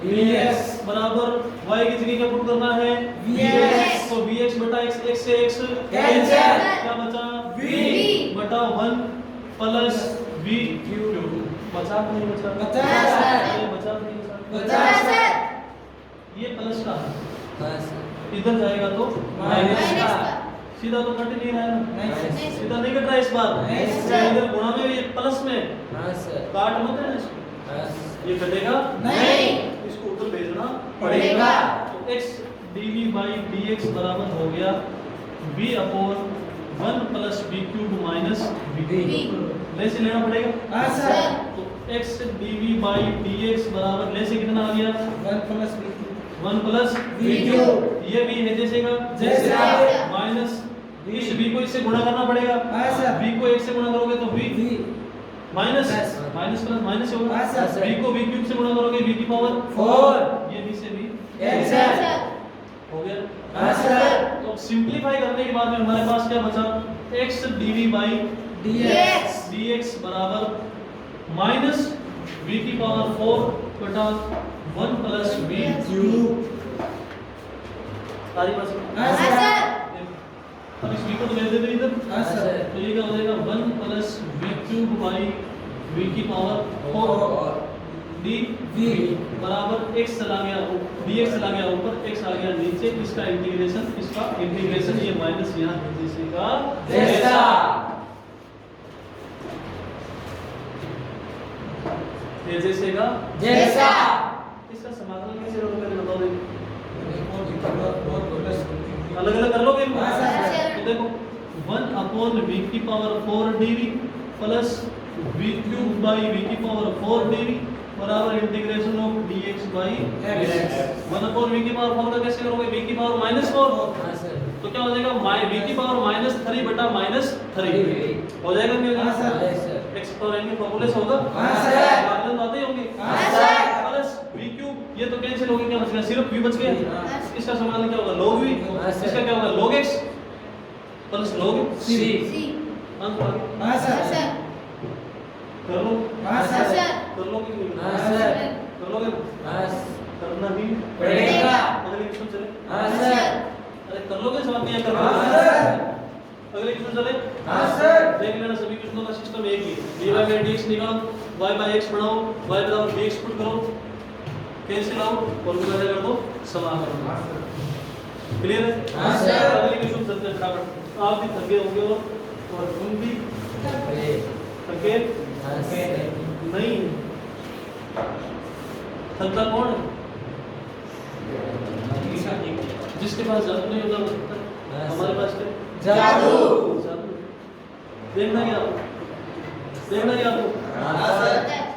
dx बराबर y की जगह क्या पुट करना है vx तो vx बटा x x से x कैंसिल। क्या बचा v बटा 1 प्लस v क्यूब बचा कि नहीं बचा बचा सर। ये बचा कि नहीं बचा सर ये प्लस का है। हाँ सर इधर जाएगा तो माइनस माइनस का सीधा तो कट नहीं रहा है ना नहीं सीधा नहीं कट रहा है इस बार नहीं सर। इधर गुणा में ये प्लस में हाँ सर काट मत है इसको हाँ ये कटेगा नहीं इसको उधर भेजना पड़ेगा तो x dv बाई dx बराबर हो गया v upon 1 plus v cube minus v ले से लेना पड़ेगा हाँ सर तो x dv बाई dx बराबर ले से कितना आ गया 1 plus v 1 plus v cube ये v है जैसे का जैसे माइनस इस v को इससे गुणा करना पड़ेगा हाँ सर। v को 1 से गुणा करोगे तो v v minus Yes. Minus plus minus होगा हाँ सर। v को v क्यूब से गुणा करोगे v की पावर 4 ये v से v कैंसिल हो गया हाँ सर तो सिंपलीफाई करने के बाद में हमारे पास क्या बचा x dv by dx dx बराबर माइनस v की पावर 4 बटा 1 प्लस v क्यूब सारी बात हाँ सर अब इस v को तो भेज देते इधर हाँ सर तो ये क्या हो जाएगा 1 plus v cube by v की पावर 4 d v बराबर x चला गया dx चला गया ऊपर x आ गया नीचे इसका इंटीग्रेशन ये माइनस यहाँ जैसे का जैसा ये जैसे का जैसा इसका समाकलन कैसे करोगे पहले बताओ देखो अलग अलग कर लोगे इनको? हाँ, सर। तो देखो 1 अपॉन v की power 4 dv plus v cube by v की पावर 4 dv बराबर integration of dx by x 1 upon v की पावर 4 का कैसे करोगे v की पावर -4 हाँ सर तो क्या हो जाएगा v की पावर -3 बटा -3 हो जाएगा नहीं हाँ होगा sir sir x power n के फॉर्मूले से होगा हाँ, सर। मालूम आते ही होंगे हाँ, सर। प्लस v क्यूब ये तो कैंसिल हो गया क्या बच गया सिर्फ v बच गया हाँ। इसका समाधान क्या होगा log v हाँ, सर। इसका क्या होगा log x plus log c c अंत आ गया हाँ सर कर लो हाँ सर कर लो कि नहीं हाँ सर कर लोगे हाँ करना ही पड़ेगा अगले क्वेश्चन चले हाँ सर अरे कर लोगे जवाब नहीं कर हाँ लोगे सर अगले क्वेश्चन चले हाँ सर देख लेना सभी क्वेश्चनों का सिस्टम एक ही dy बाई dx निकाल y बाई x बढ़ाओ y बराबर dx पुट करो कैंसिल आउट और गुणा कर दो समाकलन क्लियर है हाँ, सर। अगले क्वेश्चन चलते हैं फटाफट आप भी थके होंगे और तुम भी थके हाँ सर नहीं थकता कौन है जिसके पास जादू नहीं होता वो थकता है। हाँ, हमारे सर। पास क्या जादू जादू देखना क्या देखना क्या आपको हाँ सर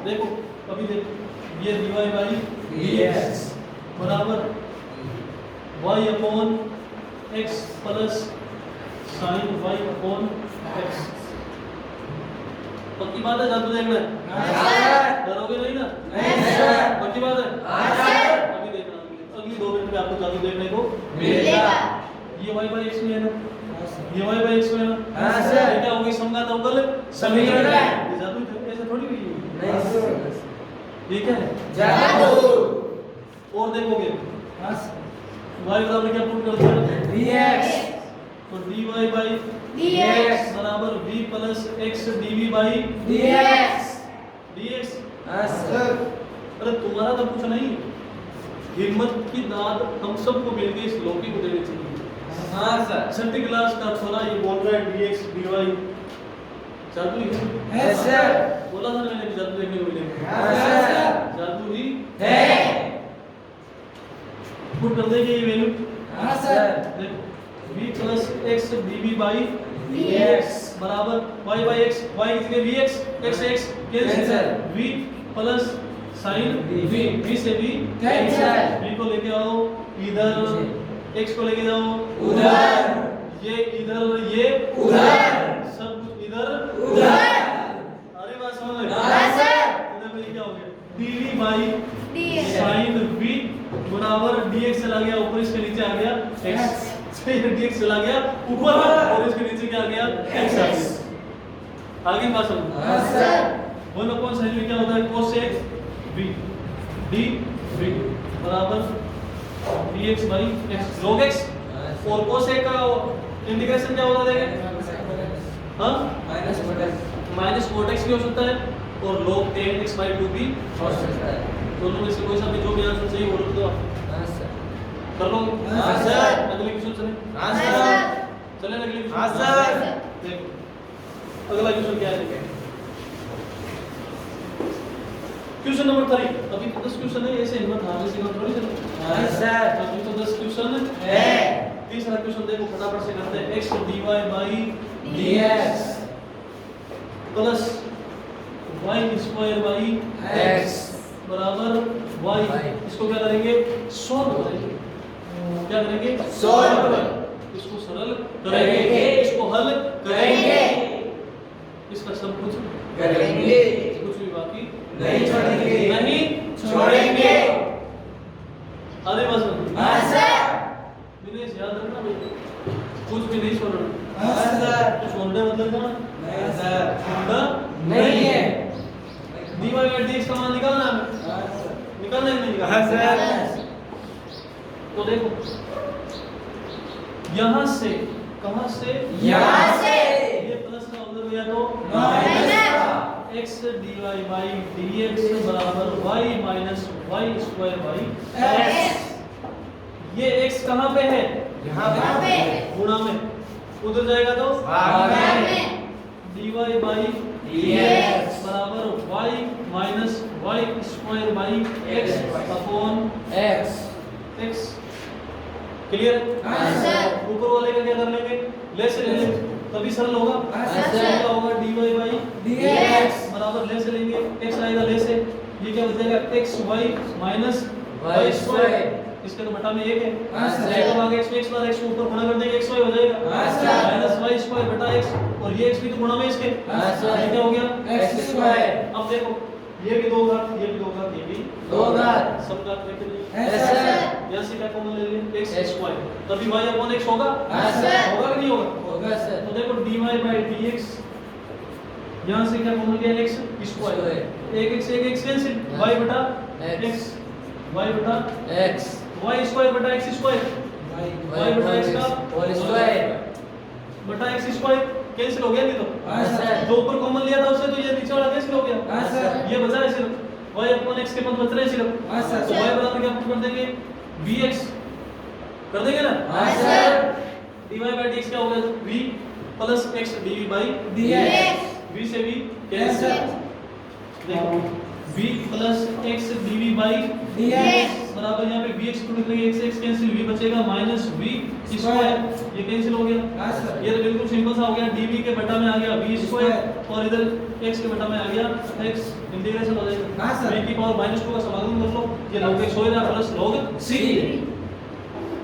देखो अभी देख ये dy बाई dx बराबर y upon x plus sign y upon x। पक्की बात है, जादू देखना है? हाँ सर। डरोगे नहीं ना? नहीं सर। पक्की बात है? हाँ सर। अभी देखना, अगली 2 मिनट में आपको जादू देखने को मिलेगा। ये y बाई x में है ना, ये y बाई x में है ना। हाँ सर। ये क्या होगी? समघात अवकल समीकरण। ये जादू ऐसे थोड़ी हुई है। नहीं सर। ये क्या है? जादू। और देखोगे हाँ सर। y बराबर क्या पुट करते हैं? dx तो dy बाई dx बराबर v plus x dv by dx dx। हाँ सर। अरे तुम्हारा तो कुछ नहीं, हिम्मत की दाद हम सबको मिलके इस लौकी को देनी चाहिए। हाँ सर। छठी क्लास का छोरा ये बोल रहा है dx dy जादू ही है। है सर। बोला था ना मैंने कि जादू देखने को मिलेगा। हाँ सर। जादू ही है। पुट कर देंगे ये वैल्यू। हाँ सर। देखो v plus x dv by dx बराबर y बाई x, y की जगह vx, x x cancel. v plus sign v v से v कैंसिल। v को लेके आओ इधर, x को लेके जाओ उधर। ये इधर, ये उधर। सब कुछ इधर उधर। अरे बात समझ रहे? हाँ सर। इधर में ये क्या हो गया? dv बाई साइन v बराबर dx चला गया ऊपर, इसके नीचे आ गया x। ये dx चला गया ऊपर और इसके नीचे क्या आ गया? x आ गया। आगे बात समझो। हाँ सर। 1 अपॉन साइन में क्या होता है? cosec v dv बराबर dx by x log x। और cosec का इंटीग्रेशन क्या होता है? हाँ minus button minus cot x भी हो सकता है और log tan x बाई 2 भी हो सकता है। दोनों में से कोई सा भी जो भी आंसर चाहिए वो लिख दो आप। हाँ सर। कर लो। हाँ सर। अगले क्वेश्चन चले। हाँ सर। चले अगले क्वेश्चन। हाँ सर। देखो अगला क्वेश्चन क्या है? Question number 3। अभी तो 10 क्वेश्चन है, ऐसे हिम्मत हारने से काम थोड़ी चले। हाँ सर। अभी तो 10 क्वेश्चन है। तीसरा क्वेश्चन देखो फटाफट से करते हैं। x dy by dx plus y square by x बराबर y। इसको क्या करेंगे? सॉल्व करेंगे। क्या करेंगे? सॉल्व। इसको सरल करेंगे, इसको हल करेंगे, इसका सब कुछ करेंगे। कुछ भी बाकी नहीं छोड़ेंगे। नहीं छोड़ेंगे। अरे बस हाँ सर। दिनेश याद रखना भाई, कुछ भी नहीं छोड़ना। हाँ सर। कुछ छोड़ने मतलब क्या? नहीं सर। छोड़ना नहीं है। dy बाई dx का मान निकालना है। हाँ सर। निकालना है कि नहीं निकालना? हाँ सर। तो देखो यहाँ से, कहाँ से? यहाँ से। ये प्लस का उधर गया तो minus x dy by dx बराबर y minus y square by x। ये x कहाँ पे है? यहाँ पे। गुणा में। उधर जाएगा तो भाग में। dy बाई dx बराबर y minus y square by x upon x x। Clear? हाँ सर। ऊपर वाले का क्या कर लेंगे? ले से ले लेंगे, तभी सरल होगा। हाँ सर। क्या होगा? dy बाई dx बराबर ले से लेंगे, x आएगा ले से, ये क्या बचेगा? x y minus y y square. Square. इसके तो बटा में 1 है। हाँ सर। एक भाग x में x बार x को ऊपर गुणा कर देंगे, x y हो जाएगा। हाँ सर। माइनस y स्क्वायर बटा x, और ये x भी तो गुणा में इसके। हाँ सर। ये क्या हो गया? x square. अब देखो ये भी 2 घात, ये भी 2 घात, ये भी 2 घात। सब घात लेके है सर। यहाँ से क्या कॉमन ले लें? x स्क्वायर, तभी y अपॉन x होगा। हाँ सर। होगा कि नहीं होगा? होगा सर। तो देखो dy बाई dx, यहाँ से क्या कॉमन लिया? x स्क्वायर, एक x कैंसिल, y बटा x, y बटा x y स्क्वायर बटा x स्क्वायर, y बटा x का होल स्क्वायर। बटा x स्क्वायर कैंसिल हो गया नहीं तो? हाँ सर। जो ऊपर कॉमन लिया था उससे तो ये नीचे वाला कैंसिल हो गया। हाँ सर। ये बचा है सिर्फ y अपॉन x के पद बच रहे हैं सिर्फ। हाँ सर। तो y बराबर क्या पुट कर देंगे? vx कर देंगे ना? हाँ सर। dy बाई dx क्या होगा? v plus x dv by dx v से v कैंसिल। देखो v plus x dv by dx बराबर यहाँ पे vx को लिखेंगे, x से x कैंसिल, v बचेगा माइनस v स्क्वायर, ये कैंसिल हो गया। हाँ सर। ये तो बिल्कुल सिंपल सा हो गया, dv के बटा में आ गया v स्क्वायर और इधर x के बटा में आ गया x, इंटीग्रेशन हो जाएगा। हाँ सर। v की पावर -2 का समाकलन कर लो, ये log x होएगा प्लस log c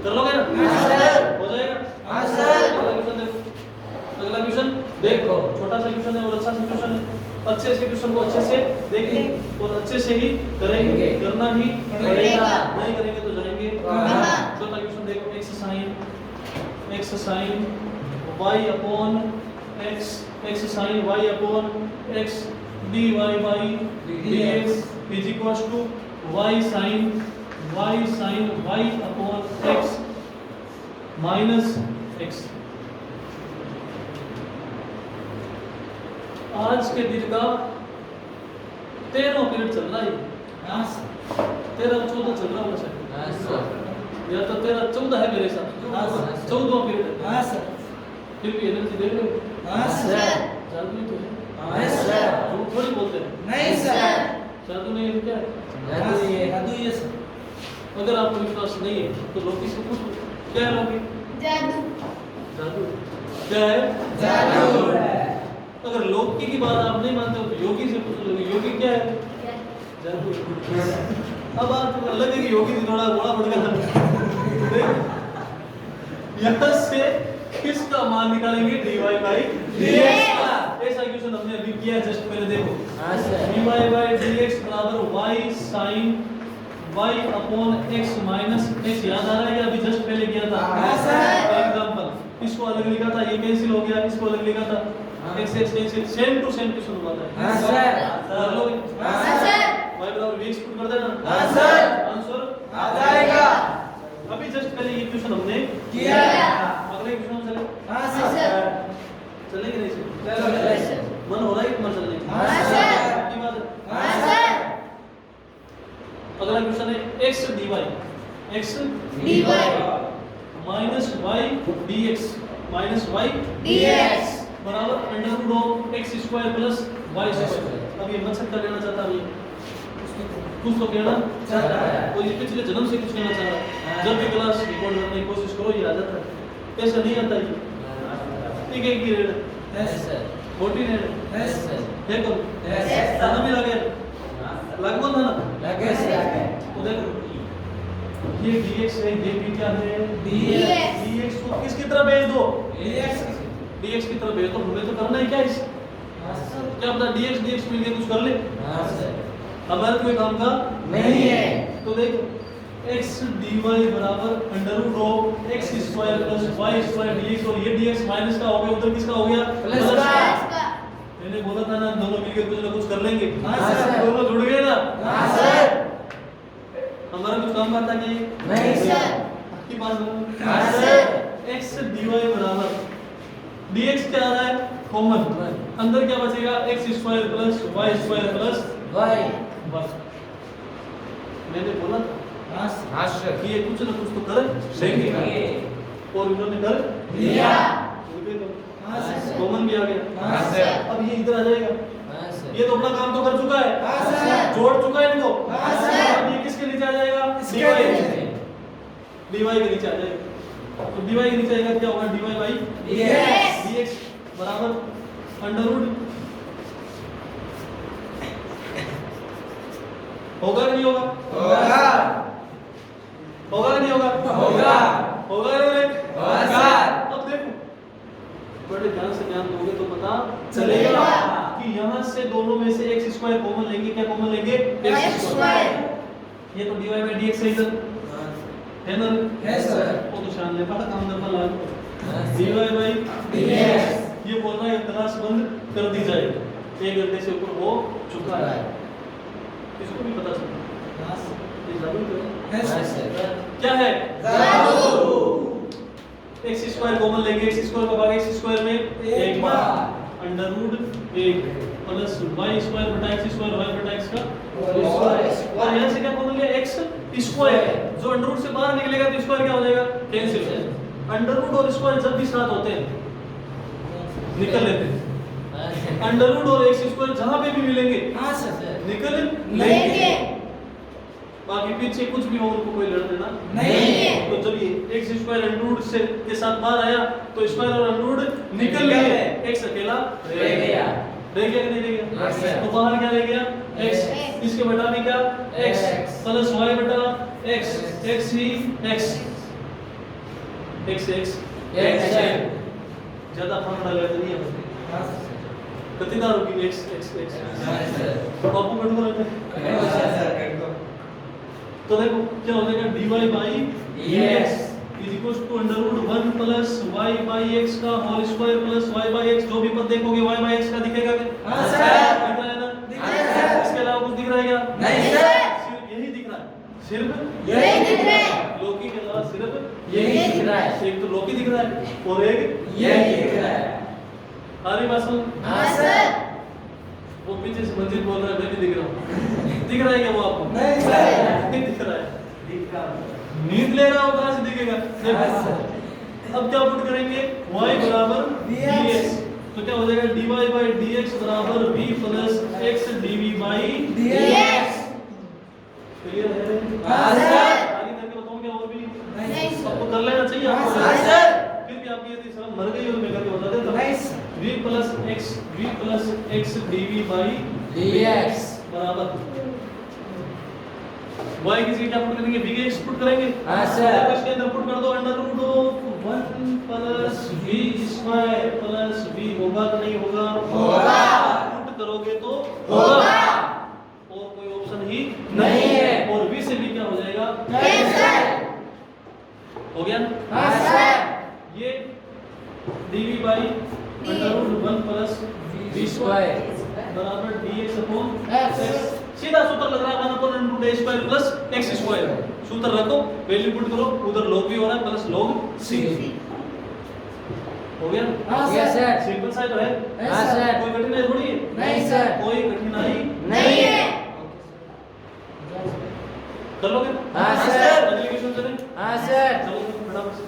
कर लोगे ना? हाँ सर। हो जाएगा। हाँ सर। अगला क्वेश्चन देखो, छोटा सा क्वेश्चन है और अच्छा सा क्वेश्चन है, अच्छे से क्वेश्चन को अच्छे से देखें और अच्छे से ही करेंगे, करना ही पड़ेगा, नहीं करेंगे तो जाएंगे। छोटा क्वेश्चन देखो, x sin y upon x sin y upon x dy by dx is equals to y sin y upon x minus x। आज के दिन का 13वां पीरियड चल रहा है, हाँ सर। 13-14 चल रहा होगा शायद, हाँ सर। या तो 13-14 है मेरे साथ, हाँ सर। 14वां पीरियड है। हाँ सर। फिर भी एनर्जी दे रहे हो, हाँ सर। जादू ही तो है, हाँ सर। झूठ थोड़ी बोलते हैं, नहीं सर। जादू नहीं है तो क्या है? जादू ये सर। अगर आपको विश्वास नहीं है तो लोकी से पूछो, क्या है लोकी? जादू। क्या है? जादू। अगर लोकी की बात आप नहीं मानते हो तो योगी से पूछ लो, योगी क्या है? जादू। अब बात अलग है कि योगी से थोड़ा बड़ा पड़ गया। यहाँ से किसका मान निकालेंगे? dy by dx का। ऐसा क्वेश्चन हमने अभी किया जस्ट पहले, देखो हाँ सर। dy by dx बराबर y sin y upon x minus x, याद आ रहा है कि अभी जस्ट पहले किया था? हाँ सर। एग्जांपल, इसको अलग लिखा था, ये कैंसिल हो गया, इसको अलग लिखा था, x x cancel, same to same question हुआ था। हाँ सर। कर लोगे? हाँ सर। y बराबर v पुट कर देना। हाँ सर। आंसर आ जाएगा। अभी जस्ट पहले ये क्वेश्चन हमने किया। अगले क्वेश्चन चले, हाँ सर। चलेंगे नहीं चलेंगे? चलो सर। मन हो रहा है कि मन चलने की? हाँ सर। की बात है। हाँ सर। अगला क्वेश्चन है x dy minus y dx बराबर under root of x square plus y square. अब ये मत कर लेना चाहता है, कुछ तो कहना चाहता है। और ये पिछले जन्म से कुछ कहना चाह रहा है। जब भी क्लास रिकॉर्ड करने की कोशिश करो ये आ जाता है, ऐसा नहीं आता ये। ठीक है कि रेड यस सर। मोटी रेड यस सर। देखो यस। खाना भी लगे लगभग था ना, लगे सर। तो देखो ये dx है, ये भी क्या है? dx को किसकी तरफ भेज दो? dx की तरफ भेज दो। हमें तो करना है क्या इस, हाँ सर। क्या पता dx मिल गया कुछ कर ले, हाँ सर। हमारे कोई काम का नहीं है। तो देखो x dy बराबर under root of x square plus y square dx, और ये dx माइनस का हो गया, उधर किसका हो गया? प्लस का। मैंने बोला था ना दोनों मिलकर कुछ ना कुछ कर लेंगे। हाँ सर। दोनों जुड़ गए ना। हाँ सर। हमारा कुछ काम करता नहीं नहीं सर। आपकी बात बोलो। हाँ सर। x dy बराबर dx क्या आ रहा है? कॉमन, अंदर क्या बचेगा? x square plus y square plus Y. बस मैंने बोला था हाँ सर। हाँ सर। कि ये कुछ ना कुछ तो कर लेंगे, और उन्होंने कर लिया। हाँ कॉमन भी आ गया। हाँ सर। अब ये इधर आ जाएगा, हाँ सर। ये तो अपना काम तो कर चुका है, हाँ सर। जोड़ चुका है इनको। हाँ सर। अब ये किसके नीचे आ जाएगा? इसके dy नीचे। dy के नीचे आ जाएगा। तो dy के नीचे आएगा क्या होगा? dy बाई dx बराबर अंडर रूट होगा कि नहीं होगा? होगा। होगा कि नहीं होगा? होगा। होगा कि नहीं? होगा। अब देखो बड़े ध्यान से ध्यान दोगे तो पता चलेगा कि यहाँ से दोनों में से x स्क्वायर कॉमन लेंगे। क्या कॉमन लेंगे? x square. ये तो dy by dx है इधर, है ना? Yes sir. वो तो शान ले पड़ा काम दर पर लागू हाँ dy सर। by dx। ये बोल रहा है क्लास बंद कर दी जाए, 1 घंटे से ऊपर हो चुका है, इसको भी पता चला। हाँ सर। ये जादू तो है। यस हाँ सर। सर। क्या है? जादू। x स्क्वायर कॉमन लेंगे, x स्क्वायर का भाग x स्क्वायर में एक बार under root 1 plus y square बटा x स्क्वायर, y बटा x का स्क्वायर। और यहाँ से क्या कॉमन लिया? x स्क्वायर, जो अंडर रूट से बाहर निकलेगा तो स्क्वायर क्या हो जाएगा? कैंसिल। अंडर रूट और स्क्वायर जब भी साथ होते हैं निकल लेते हैं। हाँ सर। अंडर रूट और x स्क्वायर जहां पे भी मिलेंगे हाँ सर। निकल लेंगे। बाकी पीछे कुछ भी हो उनको कोई लेना देना नहीं है। तो चलिए x स्क्वायर अंडर से के साथ बाहर आया तो स्क्वायर और अंडर निकल गए, x अकेला रह गया। रह गया कि नहीं रह गया? हाँ, सर। तो बाहर क्या रह गया? x। इसके बटा में क्या? x x प्लस y बटा x, x ही x, x ज्यादा फॉर्मूला लेते नहीं है कितनी दार होगी x बापू कट को रहते तो देखो क्या हो जाएगा dy by dx is equals to under root 1 plus y by x का whole square plus y by x, जो भी पद देखोगे y by x का दिखेगा क्या? हाँ सर। दिख रहा है ना? दिख रहा है सर। इसके अलावा कुछ दिख रहा है क्या? नहीं सर। सिर्फ यही दिख रहा है, सिर्फ यही दिख रहा है। लौकी के अलावा सिर्फ यही दिख रहा है। एक तो लौकी दिख रहा है और एक यही दिख रहा है। आ रही बात समझ? हाँ सर। वो पीछे से मंजिल बोल रहा है मैं नहीं दिख रहा हूँ। दिख रहा है क्या वो आपको? नहीं सर। नहीं दिख रहा है। नींद ले रहा हो कहाँ से दिखेगा? हाँ सर। अब क्या पुट करेंगे? y बराबर dx, तो क्या हो जाएगा? dy by dx बराबर v plus x dv by dx। Clear है? हाँ सर। आगे करके बताऊं क्या और भी? नहीं सर। आपको कर लेना चाहिए आपको। हाँ सर। फिर भी आपकी यदि शर्म मर गई हो तो मैं करके बता देता हूँ। नहीं sir. v plus x dv by dx बराबर y की जगह क्या पुट करेंगे? v के x पुट करेंगे। हाँ सर। तो इसके अंदर पुट कर दो under root 1 plus v square plus v होगा कि नहीं होगा? होगा। पुट करोगे तो होगा। और कोई ऑप्शन ही नहीं है। और v से v क्या हो जाएगा? कैंसिल। हो गया? हाँ सर। ये dv by under root 1 plus v square बराबर dx अपॉन X। x। सीधा सूत्र लग रहा है 1 upon root a square plus x square. सूत्र रखो, वैल्यू पुट करो, उधर log भी हो रहा है प्लस log c। हो गया? हाँ Yes, सर। sir। सिंपल सा तो है। हाँ सर। कोई कठिनाई थोड़ी है। नहीं सर। कोई कठिनाई नहीं है। कर लोगे? हाँ सर। अगले क्वेश्चन चलें? हाँ सर। चलो फटाफट से।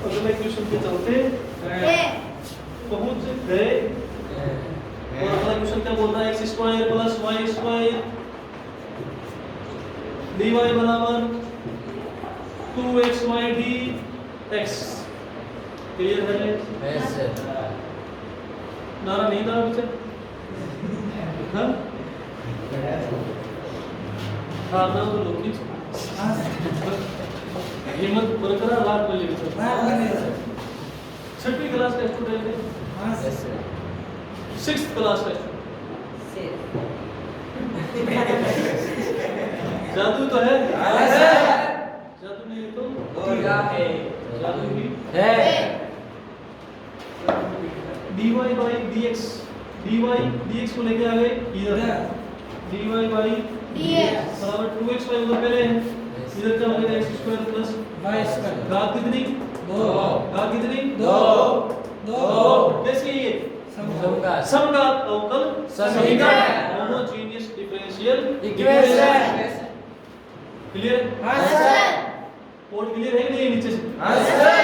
अगले क्वेश्चन पे चलते पहुंच गए। और अगला क्वेश्चन क्या बोल रहा है? x square plus y square dy बराबर 2xy dx। क्लियर है? Yes sir. नारा नहीं था पीछे? हाँ? हाँ ना तो लोग ही हाँ सर। हिम्मत बरकरार रात में लेके चलो। हाँ नहीं सर। 6वीं क्लास का स्टूडेंट है, हाँ yes sir. Sir. 6th class का स्टूडेंट। जादू तो है? हाँ सर। जादू नहीं है तो होगा है। जादू भी। है dy by dx, dy dx को लेके आ गए इधर। dy by dx बराबर 2xy उधर पहले है, इधर क्या हो गया? x square plus y square. घात कितनी? 2 घात कितनी? 2 कैसे ये? समघात। समघात अवकल समीकरण। Homogeneous differential equation. क्लियर है? हाँ सर। कोड क्लियर है कि नहीं नीचे से? हाँ सर।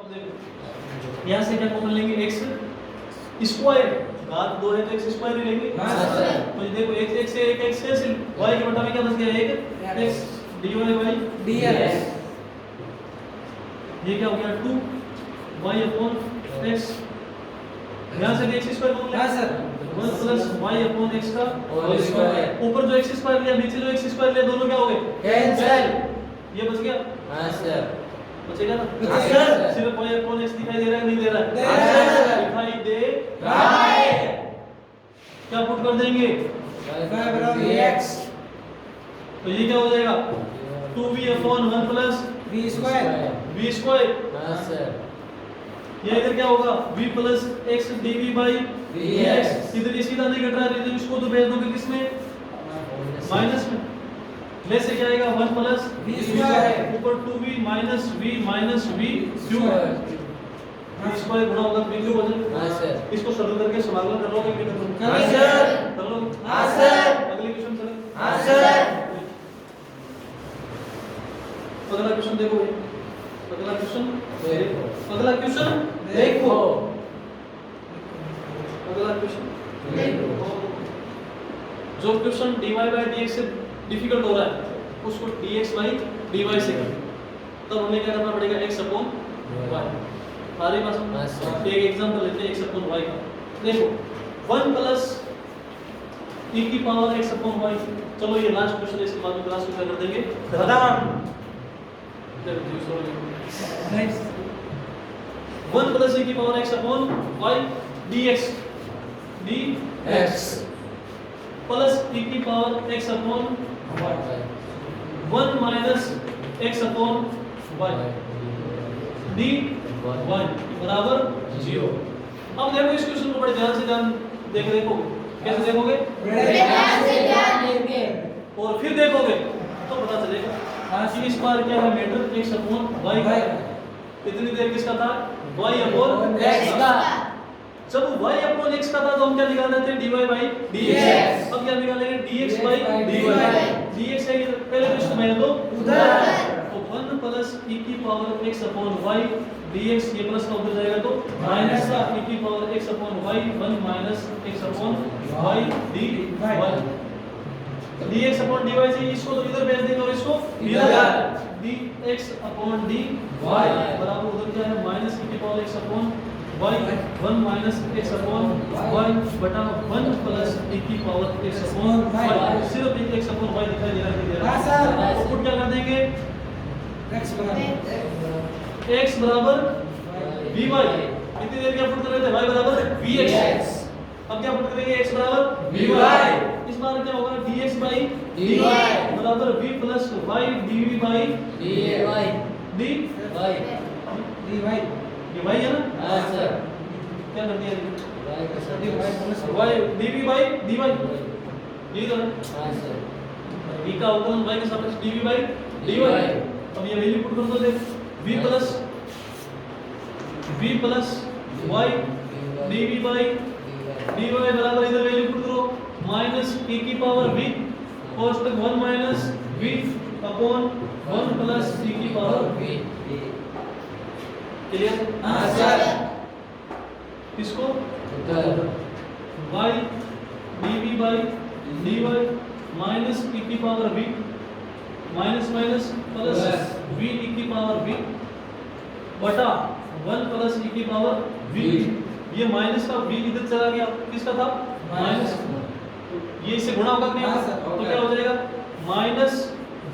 अब देखो यहाँ से क्या कॉमन लेंगे? x स्क्वायर, घात 2 है तो x स्क्वायर ही लेंगे। हाँ सर। तो ये देखो x से एक x कैंसिल, y के बटा में क्या बच गया? एक x dy by dx ये क्या हो गया? 2 y अपॉन x। यहाँ से भी x स्क्वायर कॉमन हाँ लेंगे। Sir. 1 plus y upon x का होल स्क्वायर। ऊपर जो x स्क्वायर लिया नीचे जो x स्क्वायर लिया दोनों क्या हो गए? कैंसिल। ये बच गया, हाँ सर। बचेगा ना? हाँ सर। सिर्फ y अपॉन x दिखाई दे रहा है नहीं दे रहा है? दे रहा है। दिखाई दे रहा है। क्या पुट कर देंगे? y बराबर dx तो ये क्या हो जाएगा? 2v upon 1 plus v square. v square. हाँ सर। ये इधर क्या होगा? v plus x dv by dx। इधर ये सीधा नहीं कट रहा है, तो इसको तो भेज दोगे किसमें? माइनस में। ले से क्या आएगा? 1 प्लस v स्क्वायर ऊपर 2v minus v cube. v square गुणा होगा v क्यूब हो जाएगा। हाँ सर। इसको सरल करके समाकलन कर लोगे कि नहीं कर हाँ लोगे? सर। कर लोगे? हाँ सर। अगले क्वेश्चन चले। हाँ सर। अगला क्वेश्चन देखो भाई। अगला क्वेश्चन देखो। अगला क्वेश्चन देखो। अगला क्वेश्चन देखो। जो क्वेश्चन dy by dx से डिफिकल्ट हो रहा है उसको dx by dy से कर, तब हमें क्या करना पड़ेगा x upon y। आ रही बात हाँ, समझ? सर। एक एग्जांपल लेते हैं x upon y का। देखो 1 प्लस e की पावर x upon y, चलो ये लास्ट क्वेश्चन है, इसके बाद में क्लास को क्या कर देंगे खत्म। 1 प्लस e की power x upon y dx X plus e की power x upon y 1 minus x upon y dy बराबर 0। अब देखो इस क्वेश्चन को बड़े ध्यान से देखोगे, कैसे देखोगे और फिर देखोगे तो पता चलेगा कि इस बार क्या है मैटर x upon y का है। इतनी देर किसका था y upon x का। जब y upon x का था तो हम क्या निकाल रहे थे dy by dx। अब क्या निकालेंगे dx by dy। dx है इधर, पहले तो इसको मैं दो उधर। तो 1 प्लस e की power x upon y dx, ये प्लस का उधर जाएगा तो माइनस का e की power x upon y 1 minus x upon y dy dx upon dy से इसको तो इधर भेज देंगे और इसको इधर dx upon dy बराबर उधर क्या है माइनस e की power x upon y 1 minus x upon y बटा 1 प्लस e की पावर x upon y। सिर्फ एक x upon y दिखाई दे रहा है कि दे रहा हाँ, सर। है। तो पुट क्या कर देंगे X बराबर x बराबर vy। कितनी देर क्या पुट कर रहे थे y बराबर vx। अब क्या पुट करेंगे x बराबर vy। इस बार क्या होगा dx by dy बराबर v plus y dv by dy d, dy ये y है ना, हाँ सर क्या कर दिया y का sir y dv by dy, ये तो है हाँ सर v का अवकलन y के सापेक्ष dv by dy। अब ये वैल्यू पुट कर दो, देख v plus y dv by dy बराबर इधर वैल्यू पुट करो माइनस e की पावर v cos तक 1 minus v upon 1 plus e की पावर v। क्लियर? हाँ, सर। इसको उधर y dv by dy minus e की power v minus minus plus plus v e की पावर v बटा 1 प्लस e की पावर v। ये माइनस का v इधर चला गया, किसका था माइनस, ये इससे गुणा होगा कि नहीं हाँ, होगा? सर, तो होगा। क्या हो जाएगा माइनस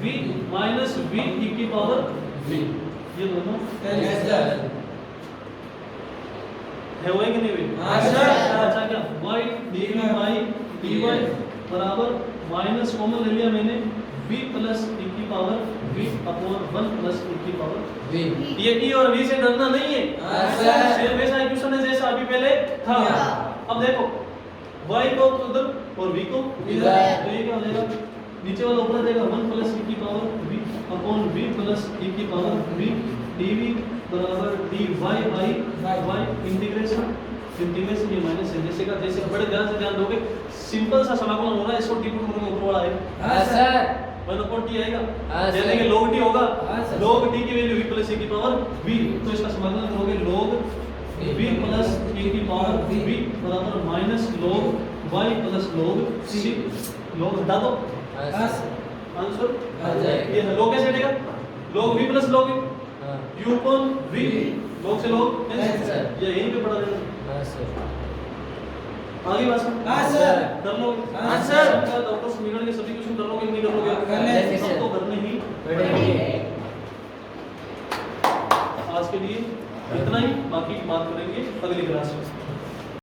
v e की पावर v। ये दोनों Yes, sir. है हुए कि नहीं हुए? हाँ, सर। अच्छा क्या y dv by dy बराबर माइनस कॉमन ले लिया मैंने v प्लस e की power v upon 1 plus e की पावर v ये e और v से डरना नहीं है। हाँ, सर। सेम वैसा इक्वेशन है जैसा अभी पहले था। अब देखो y को उधर और v को इधर। तो ये क्या हो जाएगा नीचे वाला ऊपर आ जाएगा 1 प्लस e की power v upon v plus e की पावर v dv बराबर dy by y इंटीग्रेशन ये माइनस है जैसे का जैसे बड़े ध्यान से ध्यान दोगे सिंपल सा समाकलन हो रहा है, इसको टी पुट करोगे ऊपर वाला है हाँ सर 1 अपॉन t आएगा, हाँ, जैसे सर। कि log t होगा हाँ, सर। log t की वैल्यू v प्लस e की पावर v, तो इसका समाकलन करोगे log v प्लस e की पावर v बराबर minus log y plus log c। log हटा दो हाँ हाँ, सर सर। आंसर आ जाएगा। ये log कैसे हटेगा log v प्लस log हाँ u अपॉन v, log से log Yes, sir. ये यहीं पे पढ़ा देना हाँ सर आगे बात सुन। हाँ, सर। कर लो हाँ, सर। डॉक्टर से निकल के सभी क्वेश्चन कर लोगे कि नहीं कर लोगे? कर लेंगे, सब सर। तो करने ही पढ़ेंगे आज के लिए इतना ही, बाकी बात करेंगे अगली क्लास में।